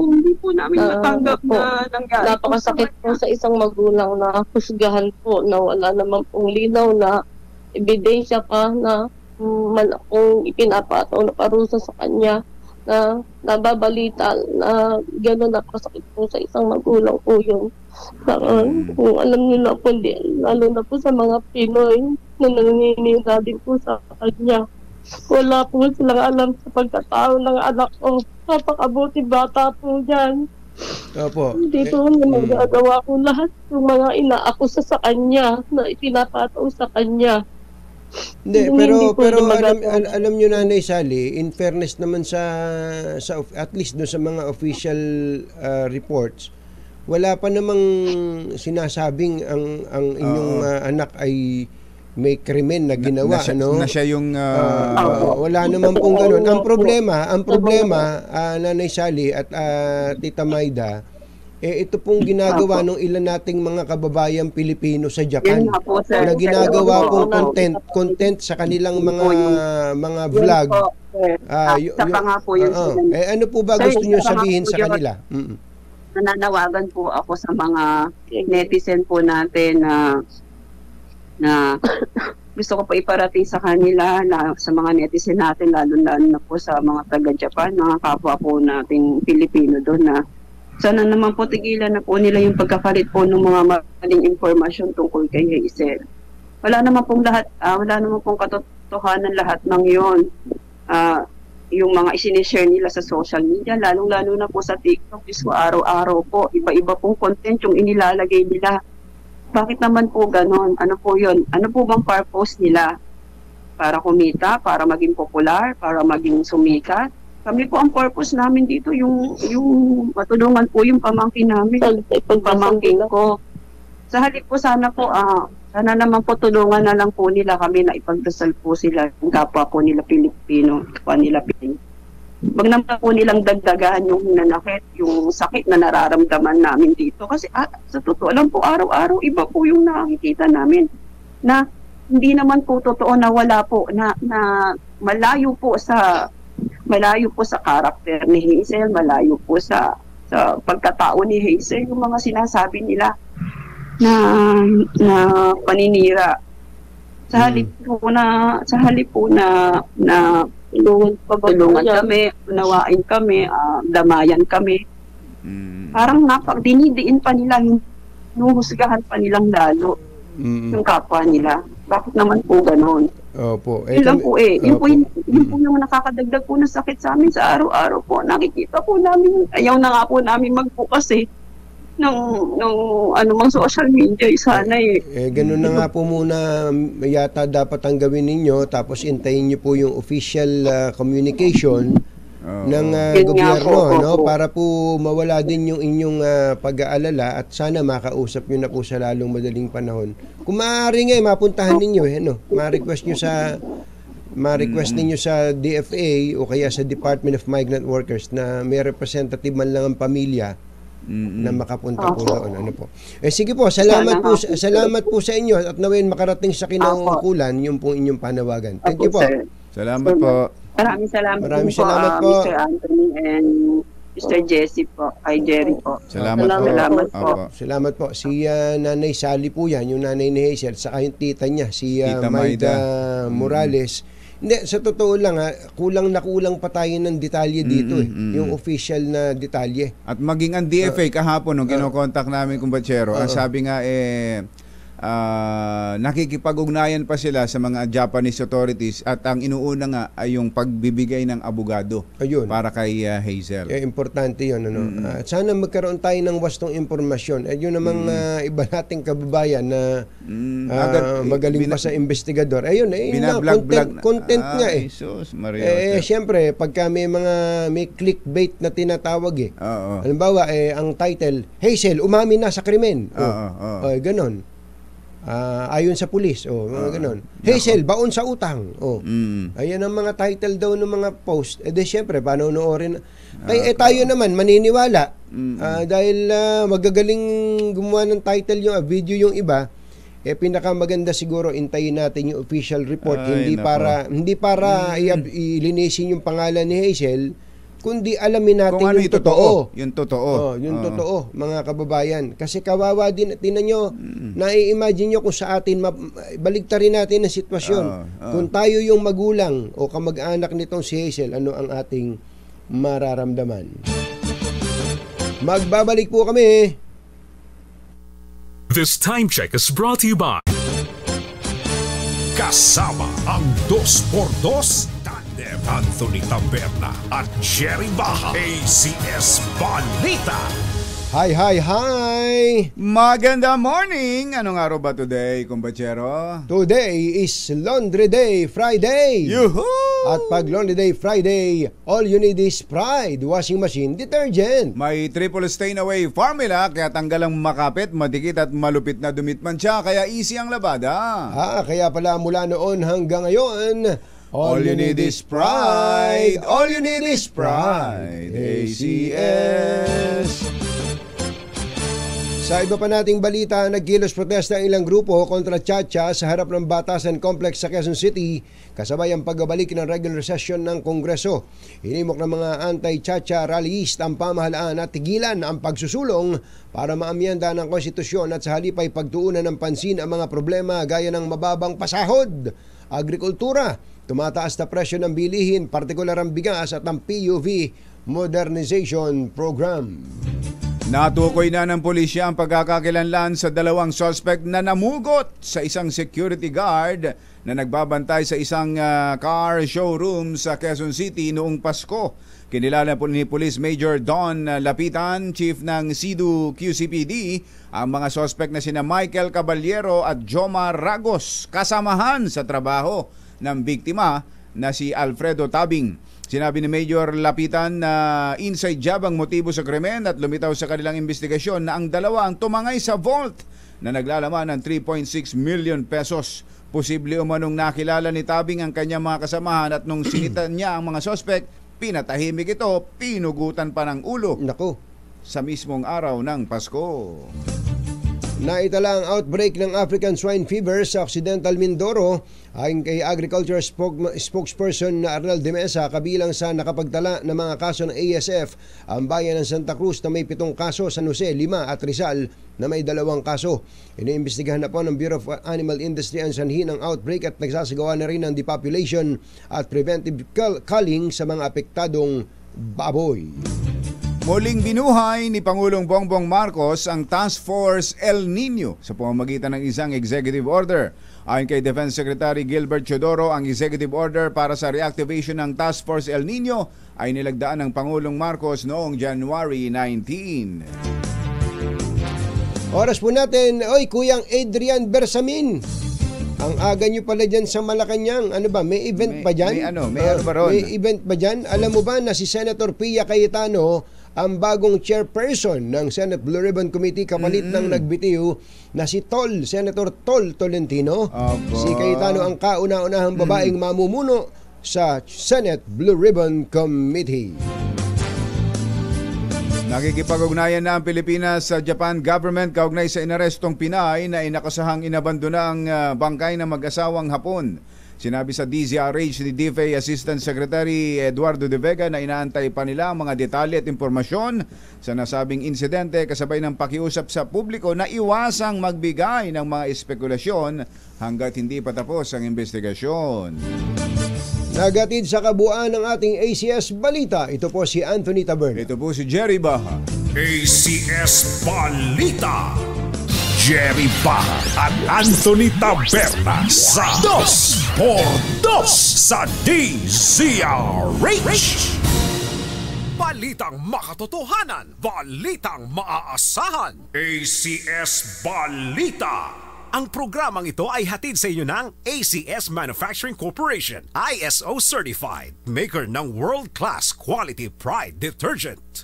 hindi po namin matanggap na nangyari. Napakasakit po sa isang magulang na husgahan po na wala naman pong linaw na ebidensya pa na kung ipinapataw na parusa sa kanya na nababalita na gano'n. Napakasakit po sa isang magulang po yun. Kung alam nyo na po, lalo na po sa mga Pinoy na nanginina din po sa kanya. Wala po silang alam sa pagkatao ng anak ko. Napakabuti bata po dyan. Opo. Dito magagawa ko lahat yung mga inaakusa sa kanya na ipinapataw sa kanya. Hindi, pero alam nyo Nanay Sally, in fairness naman sa at least no, sa mga official reports, wala pa namang sinasabing ang inyong anak ay may krimen na ginawa, na siya yung wala naman pong ganun. Ang problema Nanay Sally at Tita Maida, ito pong ginagawa ng ilan nating mga kababayang Pilipino sa Japan na ginagawa pong content sa kanilang mga vlog. Ano po ba gusto niyo sabihin sa kanila? Nananawagan po ako sa mga netizen po natin na gusto ko pa iparating sa kanila, sa mga netizen natin, lalo na po sa mga taga-Japan, mga kapwa po nating Pilipino doon, na sana naman po tigilan na po nila yung pagkakalit po ng mga maling impormasyon tungkol kay Hazel. Wala naman pong katotohanan lahat ng yon. Yung mga isinishare nila sa social media, lalong-lalo na po sa TikTok, araw-araw po, iba-iba pong content yung inilalagay nila. Bakit naman po ganon? Ano po yun? Ano po bang purpose nila? Para kumita? Para maging popular? Para maging sumikat? Kami po ang purpose namin dito, yung matulungan po yung pamangkin namin. Pamangkin ko. Sa halip po sana naman po tulungan na lang po nila kami na ipagdasal po sila yung kapwa po nila Pilipino, kapwa nila Pilipino. Wag naman po nilang dagdagan yung nanakit, yung sakit na nararamdaman namin dito. Kasi sa totoo lang po, araw-araw iba po yung nakikita namin na hindi naman po totoo na wala po, na malayo po sa karakter ni Hazel, malayo po sa pagkatao ni Hazel, yung mga sinasabi nila na paninira. Sa halip po na tulungan kami, unawain kami, damayan kami. Parang dinidiin pa nila, hinuhusgahan pa nilang lalo yung kapwa nila. Bakit naman po ganon? Opo. Yun lang po yun po yung nakakadagdag po ng sakit sa amin sa araw-araw po. Nakikita po namin, ayaw na nga po namin magbukas ng anumang social media. Sana ganun na nga po muna yata dapat ang gawin ninyo, tapos intayin nyo po yung official communication ng gobyerno, no? Para po mawala din yung inyong pag-aalala at sana makausap nyo na po sa lalong madaling panahon. Kung maaari nga, mapuntahan ninyo, ma-request ninyo sa DFA o kaya sa Department of Migrant Workers na may representative man lang ang pamilya na makapunta po doon. Ano po. Sige po, salamat po sa inyo at nawin makarating sa kinaukulan yung pong inyong panawagan. Thank you po. Salamat po. Maraming salamat po, Mr. Anthony and Mr. Jesse po, kay Jerry po. Salamat po. Salamat po. Si Nanay Sally po yan, yung nanay ni Hazel, saka yung tita niya, si Tita Maida Morales. Hindi, sa totoo lang kulang pa tayo ng detalye dito yung official na detalye. At maging ang DFA kahapon nung kinokontak namin kumpatsero, ang sabi nga nakikipag-ugnayan pa sila sa mga Japanese authorities at ang inuuna nga ay yung pagbibigay ng abogado para kay Hazel. Importante yun. Sana magkaroon tayo ng wastong impormasyon. Yun namang iba nating kababayan na magaling pa sa investigador. Ayun, content nga siyempre, pagka may clickbait na tinatawag halimbawa, ang title, Hazel, umamin na sa krimen. Ganon. Ayon sa pulis, ganon. Hazel, baon sa utang. Ayan ang mga title daw ng mga post. Siyempre, panonoorin. Tayo naman, maniniwala. Dahil magagaling gumawa ng title yung video yung iba, pinakamaganda siguro intayin natin yung official report. Hindi para ilinisin yung pangalan ni Hazel, kundi alamin natin kung yung totoo. Yung totoo. Yung totoo, mga kababayan. Kasi kawawa din, tinan nyo, nai-imagine nyo kung sa atin, baligtarin natin ang sitwasyon. Kung tayo yung magulang o kamag-anak nitong si Hazel, ano ang ating mararamdaman? Magbabalik po kami. This time check is brought to you by Kasama ang 2x2 tandem Anthony Taberna at Jerry Baja. ACS Balita. Hi! Maganda morning! Anong araw ba today, kumpatsero? Today is Laundry Day Friday! Yuhuu! At pag Laundry Day Friday, all you need is Pride Washing Machine Detergent. May triple stain away formula, kaya tanggal ang makapit, madikit at malupit na dumitman siya, kaya easy ang labada. Kaya pala mula noon hanggang ngayon, all you need is Pride! All you need is Pride! ACS! Sa iba pa nating balita, nagkilos protesta ang ilang grupo kontra Chacha sa harap ng Batasan Complex sa Quezon City kasabay ang pagbabalik ng regular session ng Kongreso. Hinimok ng mga anti-Chacha rallyist ang pamahalaan at tigilan ang pagsusulong para maamyenda ng konstitusyon at sa halip ay pagtuunan ng pansin ang mga problema gaya ng mababang pasahod, agrikultura, tumataas na presyo ng bilihin, partikular ang bigas at ang PUV Modernization Program. Natukoy na ng pulisya ang pagkakakilanlan sa dalawang suspect na namugot sa isang security guard na nagbabantay sa isang car showroom sa Quezon City noong Pasko. Kinilala po ni Police Major Don Lapitan, Chief ng SIDU QCPD, ang mga suspect na sina Michael Caballero at Jomar Ragos, kasamahan sa trabaho ng biktima na si Alfredo Tabing. Sinabi ni Major Lapitan na inside job ang motibo sa krimen at lumitaw sa kanilang investigasyon na ang dalawa ang tumangay sa vault na naglalaman ng 3.6 million pesos. Posible umanong nakilala ni Tabing ang kanyang mga kasamahan at nung sinitan niya ang mga suspect, pinatahimik ito, pinugutan pa ng ulo. Naku. Sa mismong araw ng Pasko. Naitala ang outbreak ng African Swine Fever sa Occidental Mindoro ayon kay Agriculture spokesperson na Arnel de Mesa. Kabilang sa nakapagtala ng mga kaso ng ASF ang bayan ng Santa Cruz na may 7 kaso, San Jose 5 at Rizal na may 2 kaso. Iniimbestigahan na po ng Bureau of Animal Industry ang sanhi ng outbreak at nagsasagawa na rin ng depopulation at preventive culling sa mga apektadong baboy. Muling binuhay ni Pangulong Bongbong Marcos ang Task Force El Nino sa pamamagitan ng isang executive order. Ayon kay Defense Secretary Gilbert Chodoro, ang executive order para sa reactivation ng Task Force El Nino ay nilagdaan ng Pangulong Marcos noong January 19. Oras po natin, oy, Kuyang Adrian Bersamin. Ang aga nyo pala dyan sa Malacanang. Ano ba, may event ba dyan? May ano ba ron? May event ba dyan? Alam mo ba na si Senator Pia Cayetano ang bagong chairperson ng Senate Blue Ribbon Committee kapalit ng nagbitiw na si Senator Tol Tolentino. Si Cayetano ang kauna-unahang babaeng mamumuno sa Senate Blue Ribbon Committee. Nakikipag-ugnayan na ang Pilipinas sa Japan government kaugnay sa inarestong Pinay na inakasahang inabandona ang bangkay ng mag-asawang Hapon. Sinabi sa DZRH ni DFA Assistant Secretary Eduardo De Vega na inaantay pa nila ang mga detalye at impormasyon sa nasabing insidente kasabay ng pakiusap sa publiko na iwasang magbigay ng mga espekulasyon hanggat hindi pa tapos ang investigasyon. Nagatid sa kabuuan ng ating ACS Balita, ito po si Anthony Taberna. Ito po si Jerry Baha. ACS Balita. Jerry Baha at Anthony Taberna sa 2x2 sa DZRH. Balitang makatotohanan, balitang maaasahan. ACS Balita. Ang programang ito ay hatid sa inyo ng ACS Manufacturing Corporation, ISO certified, maker ng world-class quality Pride detergent.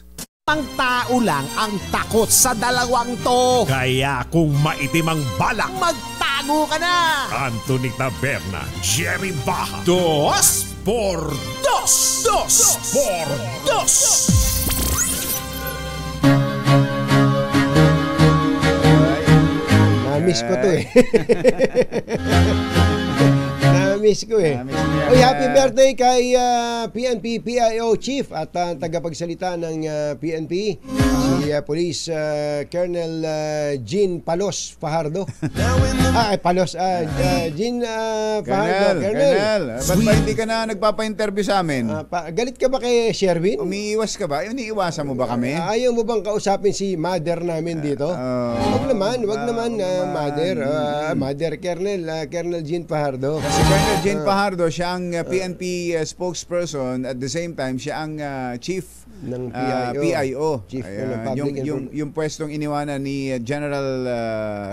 Ang tao lang ang takot sa dalawang to. Kaya kung maitim ang balak, Magtago ka na! Anthony Taberna, Jerry Baha, 2x2. 2x2. Na-miss ko to eh. Na-miss ko eh. Oy, happy birthday kay PNP PIO Chief at tagapagsalita ng PNP, si Police Colonel Jean Palos Fajardo. Jean Fajardo. Colonel, ba't ba hindi ka na nagpapa-interview sa amin? Galit ka ba kay Sherwin? Umiiwas ka ba? Iniiwasan mo ba kami? Ayaw mo bang kausapin si mother namin dito? Wag naman, mother. Mother Colonel Jean Fajardo. Si Colonel Jean Fajardo, siya ang PNP spokesperson, at the same time siya ang chief ng PIO. Chief yung pwestong iniwanan ni General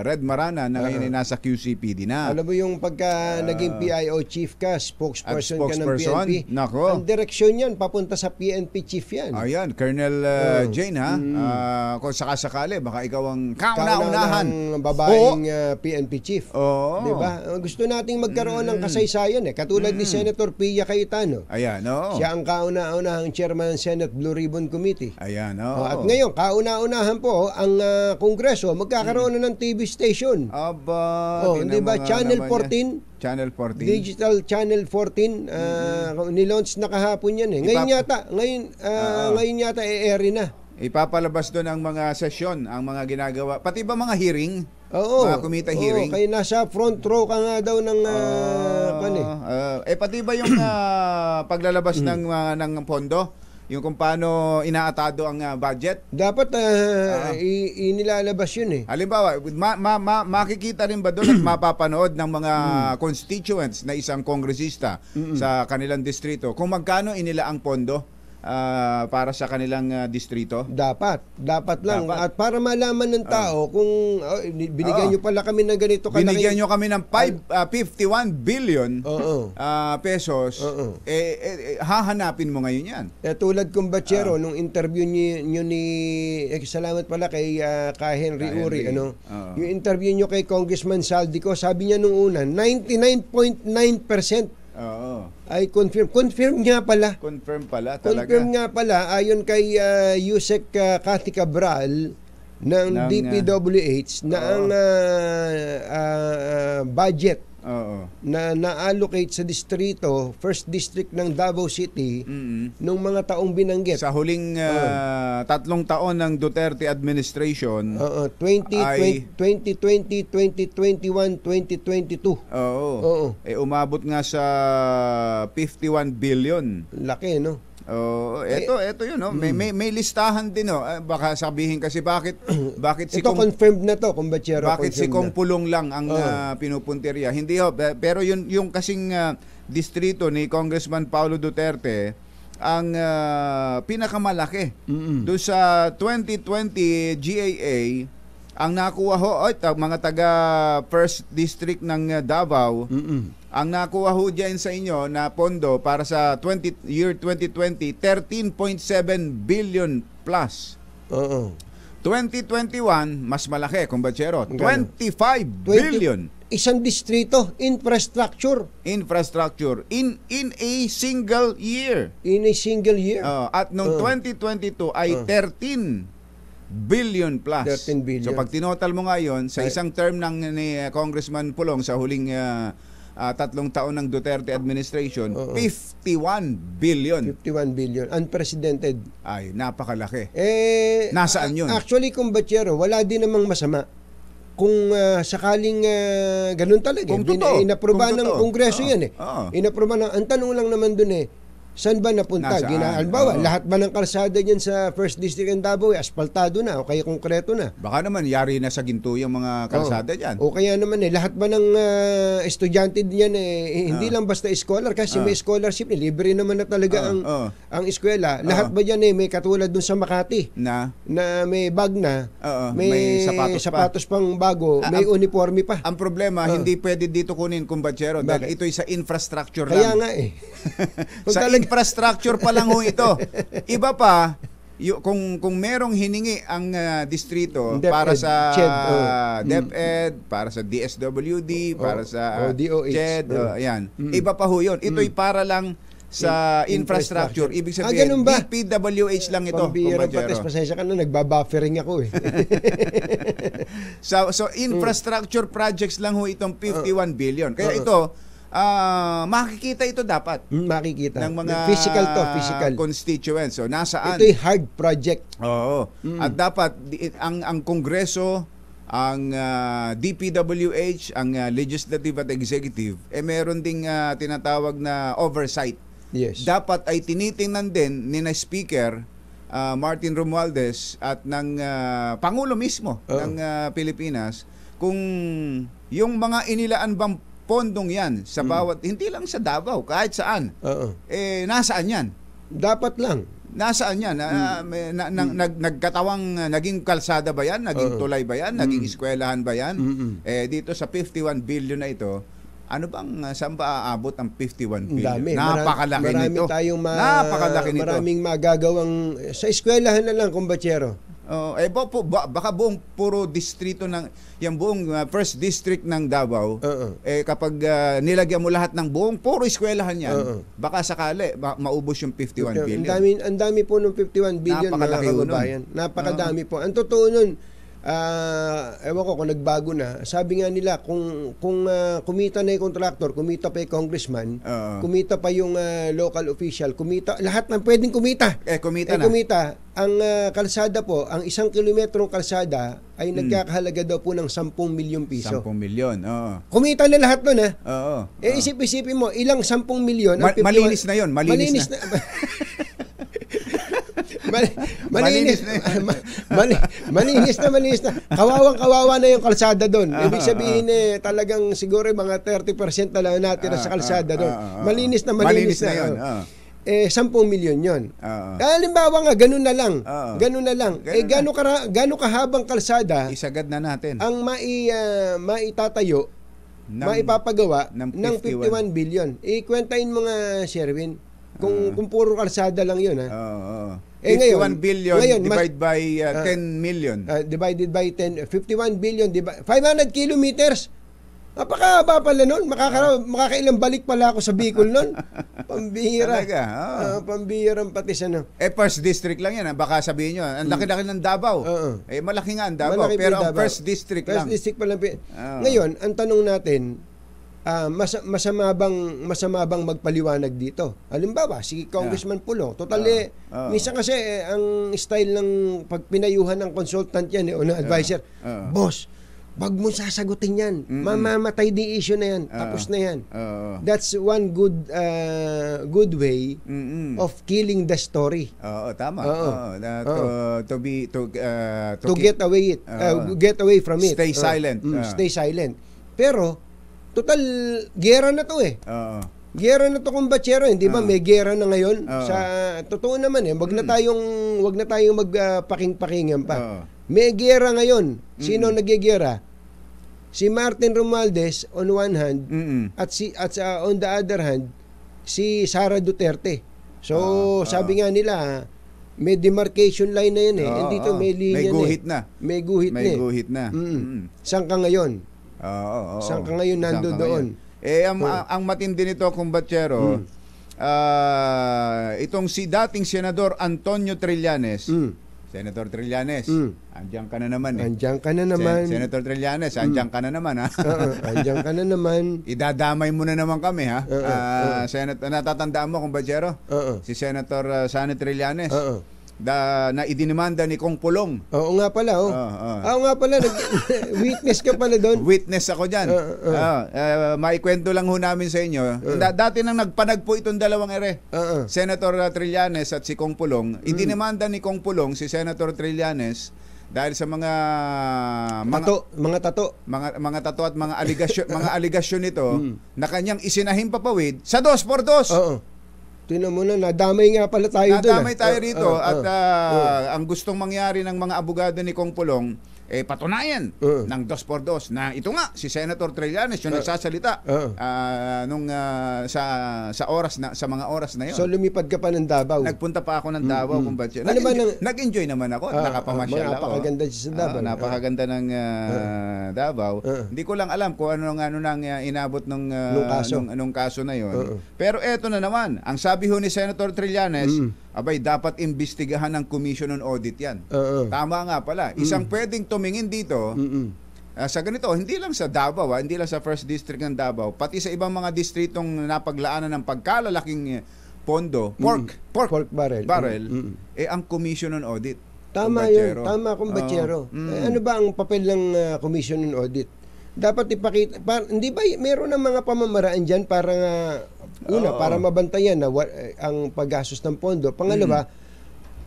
Red Marana na ngayon ay nasa QCPD na. Alam mo yung pagka naging PIO chief ka, spokesperson ka ng PNP, nako, ang direksyon yan papunta sa PNP chief yan. Ayan, Colonel Jane ha. Kung sakasakali baka ikaw ang kauna-unahan babaeng PNP chief. Diba? Gusto nating magkaroon ng kasaysayan eh. Katulad ni Senator Pia Cayetano. Ayan, siya ang kauna-unahang chairman ng Senate Blue Ribbon Committee. Ayan, at ngayon, kauna-unahan po ang Kongreso magkakaroon na ng TV station. Di ba? Channel 14. Channel 14. Digital Channel 14. Nilaunch na kahapon yan eh. Ngayon yata i-air na. Ipapalabas doon ang mga sesyon, ang mga ginagawa, pati ba mga hearing? Mga committee hearing. Kaya nasa front row ka nga daw ng pati ba yung paglalabas ng pondo? Yung kung paano inaatado ang budget? Dapat inilalabas yun eh. Halimbawa, makikita rin ba doon at mapapanood ng mga constituents na isang kongresista sa kanilang distrito kung magkano inila ang pondo para sa kanilang distrito? Dapat lang. At para malaman ng tao kung binigyan nyo pala kami ng ganito kalaki. Binigyan nyo kami ng 51 billion pesos. Hahanapin mo ngayon yan. Tulad kong Bachero, nung interview nyo ni salamat pala kay Henry Uri. Yung interview nyo kay Congressman Saldico, sabi niya nung una, 99.9% ay confirm nga pala. Confirm talaga. Confirm nga pala ayon kay Yusek Cathy Cabral ng DPWH na ang budget na na-allocate sa distrito, first district ng Davao City nung mga taong binanggit. Sa huling 3 taon ng Duterte administration, 2020, 2021, 2022. umabot nga sa 51 billion. Laki, no? Ito yun, no? May listahan din, no? Baka sabihin kasi bakit si ito confirmed na to, Kumbachero. Bakit si Kong Pulong lang ang pinupuntirya? Hindi ho, pero yung kasing distrito ni Congressman Paulo Duterte ang pinakamalaki. Doon sa 2020 GAA, ang nakuha ho, mga taga First District ng Davao, ang nakuha ho dyan sa inyo na pondo para sa year 2020, 13.7 billion plus. 2021, mas malaki, Kumbachero, 25 billion. Isang distrito, infrastructure In a single year. in a single year. At noong 2022 ay 13 billion plus. 13 billion. So pag tinotal mo ngayon, sa isang term ni Congressman Pulong sa huling 3 taon ng Duterte administration, 51 billion. 51 billion. Unprecedented. Ay, napakalaki. Nasaan yun? Actually, Kumbachero, wala din namang masama. Kung sakaling ganun talaga. Kung totoo. Inaproba ng Kongreso yan Inaproba ang tanong lang naman dun saan ba napunta? Halimbawa, lahat ba ng kalsada niyan sa First District ng Davao asfaltado na o kaya konkreto na? Baka naman yari na sa ginto yung mga kalsada diyan. O kaya naman lahat ba ng estudyante diyan hindi lang basta scholar kasi may scholarship, libre naman na talaga ang eskwela. Lahat ba diyan may katulad dun sa Makati na may bag na, may sapatos pang bago, may uniforme pa. Ang problema, hindi pwede dito kunin, Kumbachero, dahil ito'y sa infrastructure kaya lang. Kaya nga sa infrastructure pa lang ho ito. Iba pa, kung merong hiningi ang distrito para sa DepEd, para sa DSWD, para sa CHED, yan. Iba pa ho yun. Ito'y para lang sa infrastructure. Ibig sabihin, DPWH lang ito. Pambihirang patis, pasensya ka na, nagbabuffering ako So infrastructure projects lang ho itong 51 billion. Kaya ito, makikita ito dapat. Makikita. Ng mga physical constituents. So, nasaan? Ito'y hard project. Oo. At dapat, ang Kongreso, ang DPWH, ang Legislative at Executive, meron ding tinatawag na oversight. Yes. Dapat ay tinitingnan din ni na Speaker Martin Romualdez at ng Pangulo mismo ng Pilipinas kung yung mga inilaan bang pondong yan sa bawat, hindi lang sa Davao, kahit saan, nasaan yan? Dapat lang. Nasaan yan? Nagkatawang, naging kalsada ba yan? Naging tulay ba yan? Naging eskwelahan ba yan? Dito sa 51 billion na ito, ano bang, saan ba aabot ang 51 billion? Napakalaki nito. Napakalaki nito. Maraming magagawang, sa eskwelahan na lang, Kumbachero. Baka buong puro distrito ng yung buong First District ng Davao kapag nilagyan mo lahat ng buong puro eskwelahan yan, baka sakali maubos yung 51 billion. Ang dami po ng 51 billion mga kababayan. Napakadami po. Ang totoo nun, ewan ko kung nagbago na. Sabi nga nila kung kumita na yung contractor, kumita pa yung congressman, kumita pa yung local official, kumita lahat ng pwedeng kumita. Kumita. Ang kalsada po, ang 1 kilometrong kalsada ay nagkakahalaga daw po ng 10 milyong piso. 10 milyon, Kumita na lahat nun isip-isipin mo, ilang 10 milyon? Malinis na yun, malinis na. Malinis na. Kawawang-kawawa na yung kalsada doon. Ibig sabihin talagang siguro mga 30% na lang natira sa kalsada doon. Malinis na yun. 10 milyon yun. Halimbawa nga, ganun na lang. Gano'ng kahabang kalsada isagad na natin ang maitatayo, maipapagawa ng 51 billion. Kwentahin mo nga, Sherwin, kung puro kalsada lang yun. 51 billion divided by 10 million. Divided by 10, 51 billion, 500 kilometers. Napakahaba pala nun. Makakailang balik pala ako sa Bicol nun. Pambihira. Talaga? Pambihirang pati sa First District lang yan. Baka sabihin nyo, ang laki-laki ng Davao. Malaki nga ang Davao. Pero ang First District lang. First District pa lang. Ngayon, ang tanong natin, masama bang magpaliwanag dito? Halimbawa, si Congressman Pulong, minsan kasi ang style ng pagpinayuhan ng consultant yan o ng advisor, boss, wag mo sasagutin yan. Mamamatay di issue na yan. Tapos na yan. That's one good way of killing the story. Tama. To get away from it. Stay silent. Stay silent. Pero, total, gera na to eh. Gera na to kumbatsero, hindi ba? May gera na ngayon. Sa totoo naman eh, wag na tayong magpaking-pakingan pa. May gera ngayon. Sino nagigera? Si Martin Romualdez on one hand at on the other hand si Sara Duterte. So sabi nga nila may demarcation line na yun eh. Dito may linya may guhit na. May guhit na. Saan ka ngayon? Saan ka ngayon doon? Ang matindi nito, kumbatsero, itong si dating Senador Antonio Trillanes. Senator Trillanes, andiyan ka na naman eh. Andiyan ka na naman. Senator Trillanes, andiyan ka na naman ha. Andiyan ka na naman. Idadamay mo na naman kami ha. Natatandaan mo, kumbatsero? Si Senator Sani Trillanes. Na idinimanda ni Kong Pulong. Oo nga pala. Oo nga pala. Witness ka pala doon. Witness ako dyan. Maikwento lang ho namin sa inyo. Dati nang nagpanagpo itong dalawang ere. Senator Trillanes at si Kong Pulong. Idinimanda ni Kong Pulong si Senator Trillanes dahil sa mga tato at mga aligasyon nito na kanyang isinahing papawid sa 2x2. Tinan mo na, nadamay nga pala tayo doon. Nadamay tayo rito at ang gustong mangyari ng mga abogado ni Kong Pulong patunayan ng 2x2 na ito nga si Senator Trillanes yung nagsasalita sa mga oras na yun. So lumipad ka pa ng Davao. Nagpunta pa ako ng Davao kung ba't yun. Nag-enjoy naman ako. Nakapamasyal ako. Napakaganda sa Davao. Napakaganda ng Davao. Hindi ko lang alam kung ano nang inabot nung kaso na yun. Pero eto na naman, ang sabi ho ni Senator Trillanes, abay dapat imbestigahan ng Commission on Audit yan. Tama nga pala. Isang pwedeng tumingin dito sa ganito, hindi lang sa Davao, hindi lang sa 1st District ng Davao, pati sa ibang mga distritong napaglaanan ng pagkalalaking pondo, pork barrel, ang Commission on Audit. Tama yun, tama kumbatsero. Ano ba ang papel ng Commission on Audit? Dapat ipakita, hindi ba meron ng mga pamamaraan dyan para para mabantayan na ang paggastos ng pondo. Pangalawa,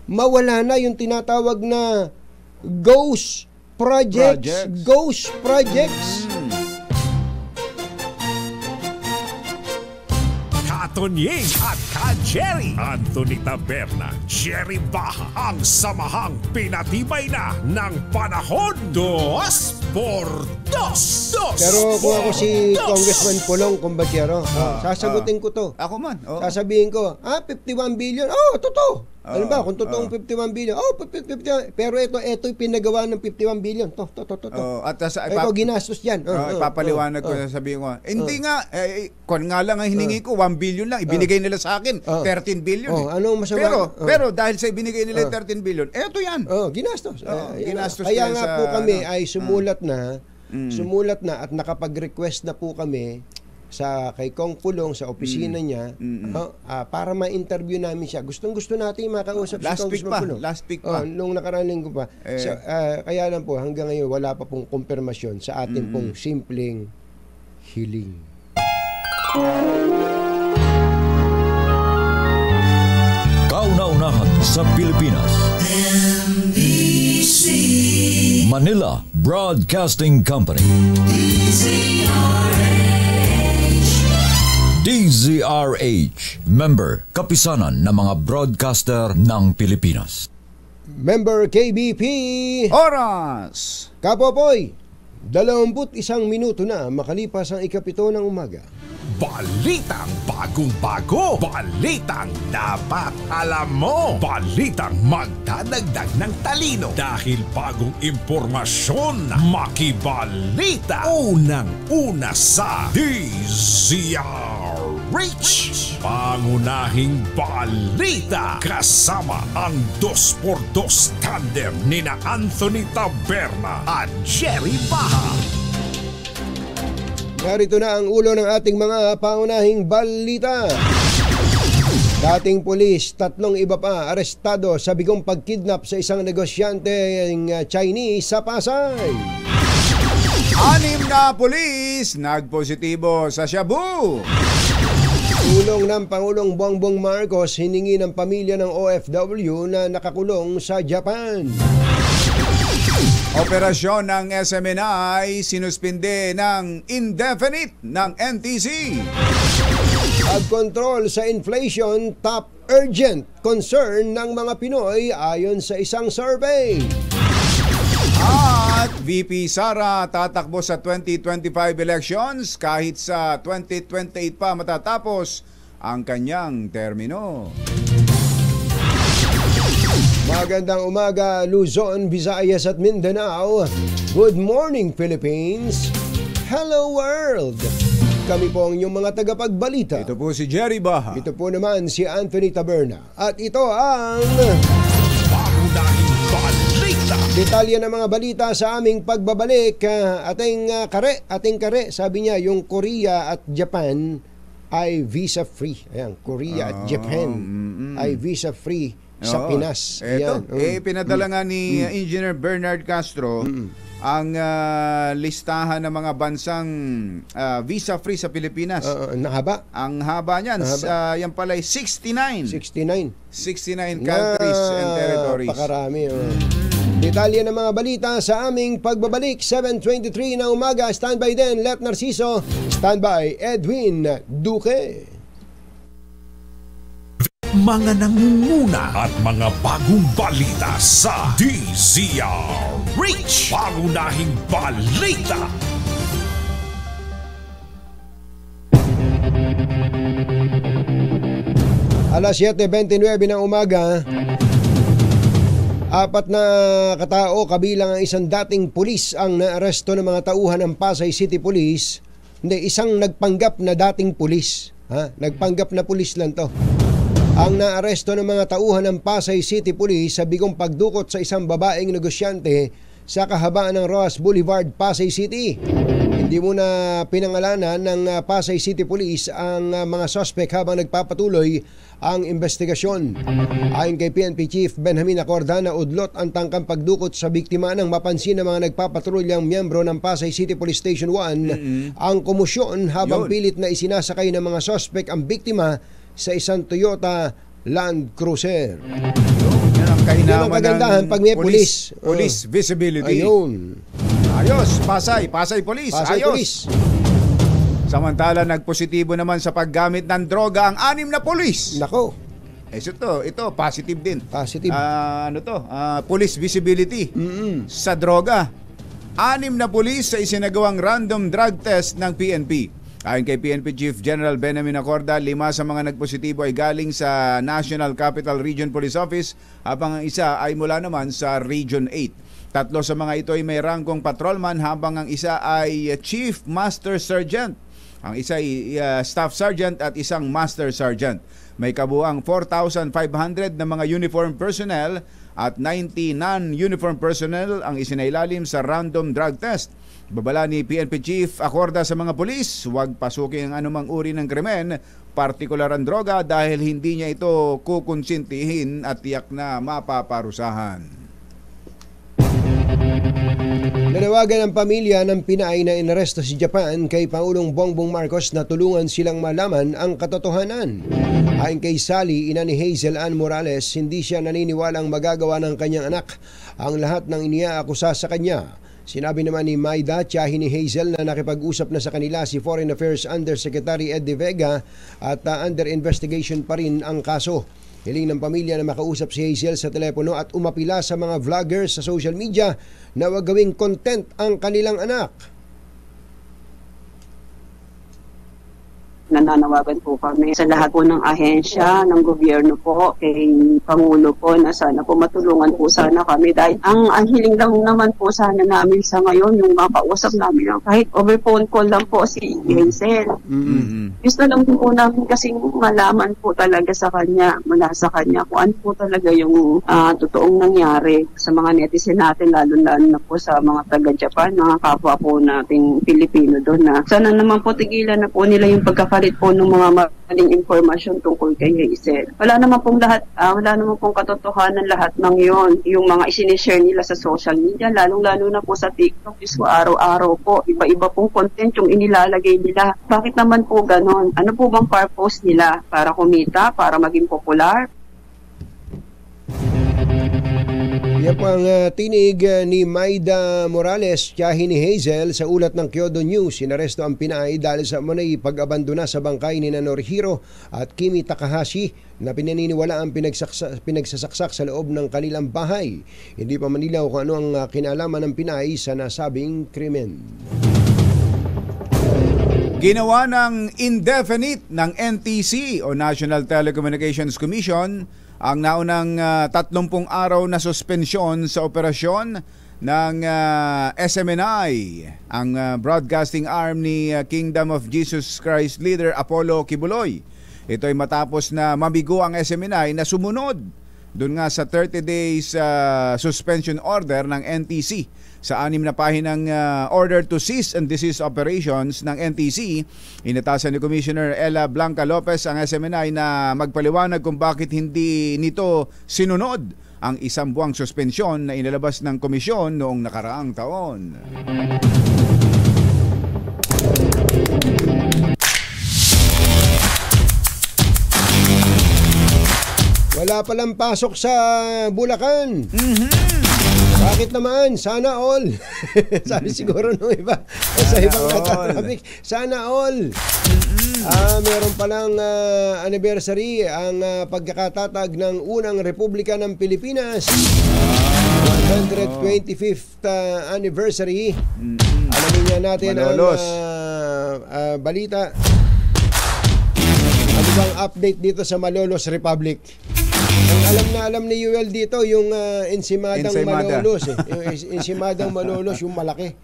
mawala na yung tinatawag na ghost projects. Katonying at Ka-Jerry, Anthony Taberna, Jerry Baha, ang samahang pinatibay na ng panahon. 2x2. Pero kung ako si Congressman Pulong, kumbatsero, sasagutin ko to. Ako man. Sasabihin ko, 51 billion. Totoo. Ano ba, kung totoong 51 billion, 51, pero ito yung pinagawa ng 51 billion. At ito ginastos yan. Ipapaliwanag ko, sabihin ko, hindi nga, kung nga lang ang hiningi ko, 1 billion lang, ibinigay nila sa akin, 13 billion. Anong masama? Pero dahil sa ibinigay nila 13 billion, eto yan. Ginastos. Ginastos. Kaya nga po kami ay sumulat na at nakapag-request na po kami kay Kong Pulong sa opisina niya para ma-interview namin siya. Gustong-gusto natin makausap si Congressman Pulong. Last week pa. Nung nakaraang linggo pa. Kaya lang po, hanggang ngayon wala pa pong kumpirmasyon sa atin pong simpleng hiling. Kauna-unahan sa Pilipinas. NBC Manila Broadcasting Company. DZRH, member, kapisanan ng mga broadcaster ng Pilipinas. Member KBP. Oras! Kapopoy, 21 minuto na makalipas ang 7 ng umaga. Balitang bagong-bago. Balitang dapat alam mo. Balitang magdadagdag ng talino. Dahil bagong impormasyon, makibalita. Unang-una sa DZRH. Pangunahing balita. Kasama ang 2x2 tandem nina Anthony Taberna at Jerry Baha. Narito na ang ulo ng ating mga pangunahing balita. Dating pulis, 3 iba pa arestado sa bigong pagkidnap sa isang negosyanteng Chinese sa Pasay. 6 na pulis nagpositibo sa shabu. Tulong ng Pangulong Bongbong Marcos hiningi ng pamilya ng OFW na nakakulong sa Japan. Operasyon ng SMNI sinuspinde ng indefinite ng NTC. Pagkontrol sa inflation, top urgent concern ng mga Pinoy ayon sa isang survey. At VP Sara tatakbo sa 2025 elections kahit sa 2028 pa matatapos ang kanyang termino. Magandang umaga, Luzon, Visayas at Mindanao. Good morning, Philippines. Hello, world. Kami po ang inyong mga tagapagbalita. Ito po si Jerry Baha. Ito po naman si Anthony Taberna. At ito ang Pangunahing balita. detalye ng mga balita sa aming pagbabalik. Ating kare, sabi niya, yung Korea at Japan ay visa-free. Ayan, Korea at Japan ay visa-free sa Pinas. Eto, pinadala nga ni Engineer Bernard Castro ang listahan ng mga bansang visa-free sa Pilipinas. Nahaba? Ang haba niyan, yan pala ay 69 countries and territories. Pakarami. Detalye ng mga balita sa aming pagbabalik. 7:23 na umaga. Standby din, Let Narciso. Standby, Edwin Duque. Mga nangunguna at mga bagong balita sa DZRH. Pangunahing balita. Alas 7:29 ng umaga. 4 na katao kabilang ang isang dating pulis ang naaresto ng mga tauhan ng Pasay City Police. Hindi, isang nagpanggap na dating pulis. Nagpanggap na pulis lang to. Ang naaresto ng mga tauhan ng Pasay City Police sa bigong pagdukot sa isang babaeng negosyante sa kahabaan ng Roas Boulevard, Pasay City. Hindi muna pinangalanan ng Pasay City Police ang mga suspect habang nagpapatuloy ang investigasyon. Ayon kay PNP Chief Benjamin Acorda, na udlot ang tangkang pagdukot sa biktima nang mapansin ng mga nagpapatrulyang miyembro ng Pasay City Police Station 1 ang komosyon habang pilit na isinasakay ng mga suspect ang biktima sa isang Toyota Land Cruiser. Yan ang kagandahan pag may police. Police visibility. Ayun. Ayos, Pasay Police. Pasay Ayos. Police. Samantala, nagpositibo naman sa paggamit ng droga ang 6 na pulis. Nako. Ito, positive din. Positive. Police visibility sa droga. 6 na pulis sa isinagawang random drug test ng PNP. Ayon kay PNP Chief General Benjamin Acorda, 5 sa mga nagpositibo ay galing sa National Capital Region Police Office, habang ang isa ay mula naman sa Region 8. 3 sa mga ito ay may rangkong patrolman, habang ang isa ay Chief Master Sergeant. Ang isa ay Staff Sergeant at isang Master Sergeant. May kabuang 4,500 na mga uniform personnel at 90 non-uniform personnel ang isinailalim sa random drug test. Babala ni PNP Chief Acorda sa mga pulis, huwag pasukin ang anumang uri ng krimen, partikular ang droga, dahil hindi niya ito kukonsintihin at tiyak na mapaparusahan. Nanawagan ang pamilya ng Pinay na inaresto si Japan kay Pangulong Bongbong Marcos na tulungan silang malaman ang katotohanan. Ayon kay Sally, ina ni Hazel Ann Morales, hindi siya naniniwalang magagawa ng kanyang anak ang lahat ng iniaakusa sa kanya. Sinabi naman ni Maida, tiyahin ni Hazel, na nakipag-usap na sa kanila si Foreign Affairs Undersecretary Ed De Vega at under investigation pa rin ang kaso. Hiling ng pamilya na makausap si Hazel sa telepono at umapila sa mga vloggers sa social media na wag gawing content ang kanilang anak. Nananawagan po kami sa lahat po ng ahensya, ng gobyerno po, kay Pangulo po, na sana po matulungan po sana kami. Dahil ang hiling lang naman po sana namin sa ngayon, yung makausap namin kahit over phone call lang po si Hazel. Gusto lang po namin kasing malaman po talaga sa kanya, mula sa kanya, kung ano po talaga yung totoong nangyari sa mga netizen natin, lalo na po sa mga taga-Japan, mga kapwa po nating Pilipino doon, na sana naman po tigilan na po nila yung pagkakataon nagkakalit po ng mga maling impormasyon tungkol kay Hazel. Wala naman pong katotohanan lahat ng yon. Yung mga isinishare nila sa social media, lalong-lalo na po sa TikTok, is araw-araw po, iba-iba pong content yung inilalagay nila. Bakit naman po ganon? Ano po bang purpose nila? Para kumita? Para maging popular? Yan po ang tinig ni Maida Morales, tiyahin ni Hazel, sa ulat ng Kyodo News. Inaresto ang Pinay dahil sa umunay pag-abandona sa bangkay ni Norihiro at Kimi Takahashi na pinaniniwala ang pinagsasaksak sa loob ng kanilang bahay. Hindi pa manilaw kung ano ang kinalaman ng Pinay sa nasabing krimen. Ginawa ng indefinite ng NTC o National Telecommunications Commission ang naunang 30 araw na suspensyon sa operasyon ng SMNI, ang broadcasting arm ni Kingdom of Jesus Christ leader Apollo Kibuloy. Ito ay matapos na mabigo ang SMNI na sumunod doon nga sa 30 days suspension order ng NTC. Sa 6 na pahinang order to cease and desist operations ng NTC, inatasan ni Commissioner Ella Blanca Lopez ang SMNI na magpaliwanag kung bakit hindi nito sinunod ang 1 buwang suspensyon na inilabas ng komisyon noong nakaraang taon. Wala palang pasok sa Bulacan. Bakit naman? Sana all. Sabi siguro nung iba sa ibang traffic. Sana all. Meron palang anniversary ang pagkakatatag ng unang Republika ng Pilipinas. 125th anniversary. Alamin niya natin Malolos. ang balita. Ano bang update dito sa Malolos Republic? Ang alam ni Yuel dito yung ensimadang Malolos yung ensimadang Malolos, yung malaki.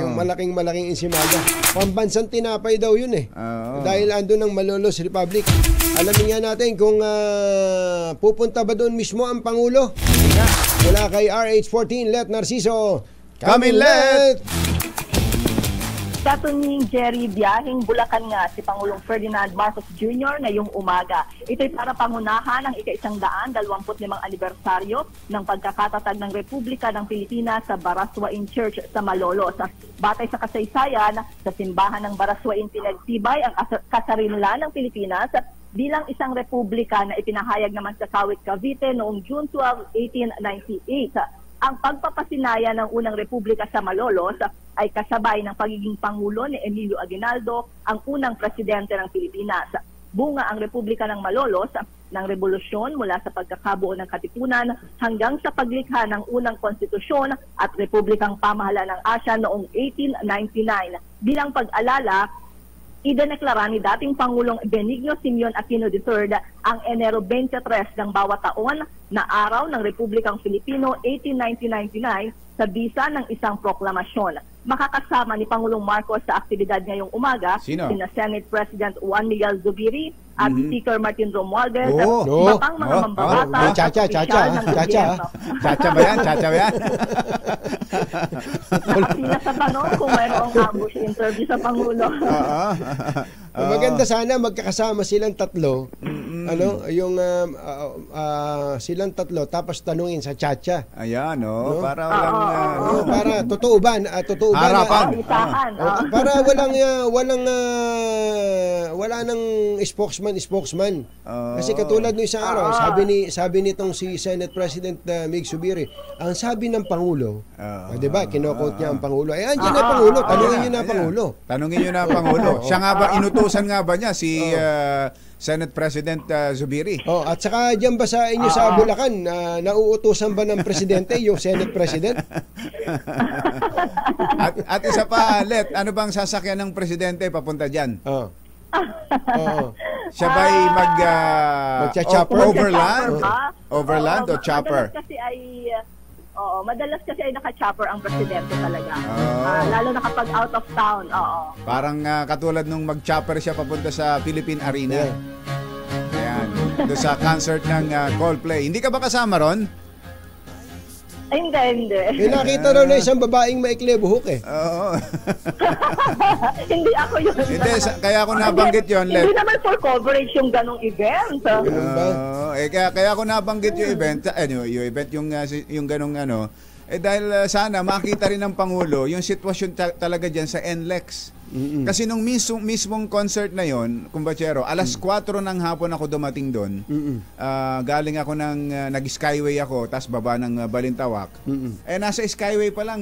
Yung malaking ensimada. Pambansang tinapay daw yun dahil andun ng Malolos Republic. Alamin nga natin kung pupunta ba doon mismo ang Pangulo. Mula kay RH14, Let Narciso. Come in, Let! Katunying Jerry, biyaheng Bulacan nga si Pangulong Ferdinand Marcos Jr. ngayong umaga. Ito'y para pangunahan ang ika-125 anibersaryo ng pagkakatatag ng Republika ng Pilipinas sa Baraswain Church sa Malolos. Batay sa kasaysayan, sa simbahan ng Baraswain pinagtibay ang kasarinulan ng Pilipinas bilang isang republika na ipinahayag naman sa Kawit, Cavite noong June 12, 1898. Ang pagpapasinaya ng unang republika sa Malolos ay kasabay ng pagiging Pangulo ni Emilio Aguinaldo, ang unang presidente ng Pilipinas. Bunga ang Republika ng Malolos ng revolusyon mula sa pagkakabuo ng katipunan hanggang sa paglikha ng unang konstitusyon at republikang pamahalaan ng Asya noong 1899. Bilang pag-alala, idineklara ni dating Pangulong Benigno Simeon Aquino III ang Enero 23 ng bawat taon na araw ng Republikang Filipino 1899 sa bisa ng isang proklamasyon. Makakasama ni Pangulong Marcos sa aktibidad ngayong umaga sina Senate President Juan Miguel Zubiri at Speaker Martin Romualdez, pang mga mambabata at opisyal ng gobyerno. Chacha ba yan? Nakasila sa tanong kung mayroong ambush interview sa Pangulo. Maganda sana magkakasama silang tatlo. Yung silang tatlo tapos tanungin sa chacha. Ayan, para walang para totoo ba harapan. Para wala nang spokesman. Kasi katulad ng isang araw, sabi nitong si Senate President Mig Subiri, ang sabi ng Pangulo, 'di ba? Kino-quote niya ang Pangulo. Andiyan na Pangulo, tanungin niyo na Pangulo. Tanungin niyo na Pangulo. Siya nga ba inutusan nga ba niya si Senate President Zubiri? At saka diyan ba sa inyo sa Bulacan, nauutusan ba ng presidente yung Senate President? at isa pa, Let, ano bang sasakyan ng presidente papunta diyan? Siya ba'y overland o chopper? Madalas kasi ay naka-chopper ang presidente talaga. Lalo na kapag out of town. Parang katulad nung mag-chopper siya papunta sa Philippine Arena. Ayan. Doon sa concert ng Coldplay. Hindi ka ba kasama ron? Hindi. Nakita raw na isang babaeng maikli buhok eh. Oo. Hindi ako yun. Hindi, kaya ako nabanggit yun. Hindi naman for coverage yung ganong event. Kaya ako nabanggit yung event, yung ganong dahil sana makita rin ng Pangulo yung sitwasyon talaga dyan sa NLEX. Kasi nung mismong concert na yon, kumbachero, alas 4 ng hapon ako dumating doon. Galing ako nag-skyway ako, tas baba ng Balintawak. Nasa skyway pa lang,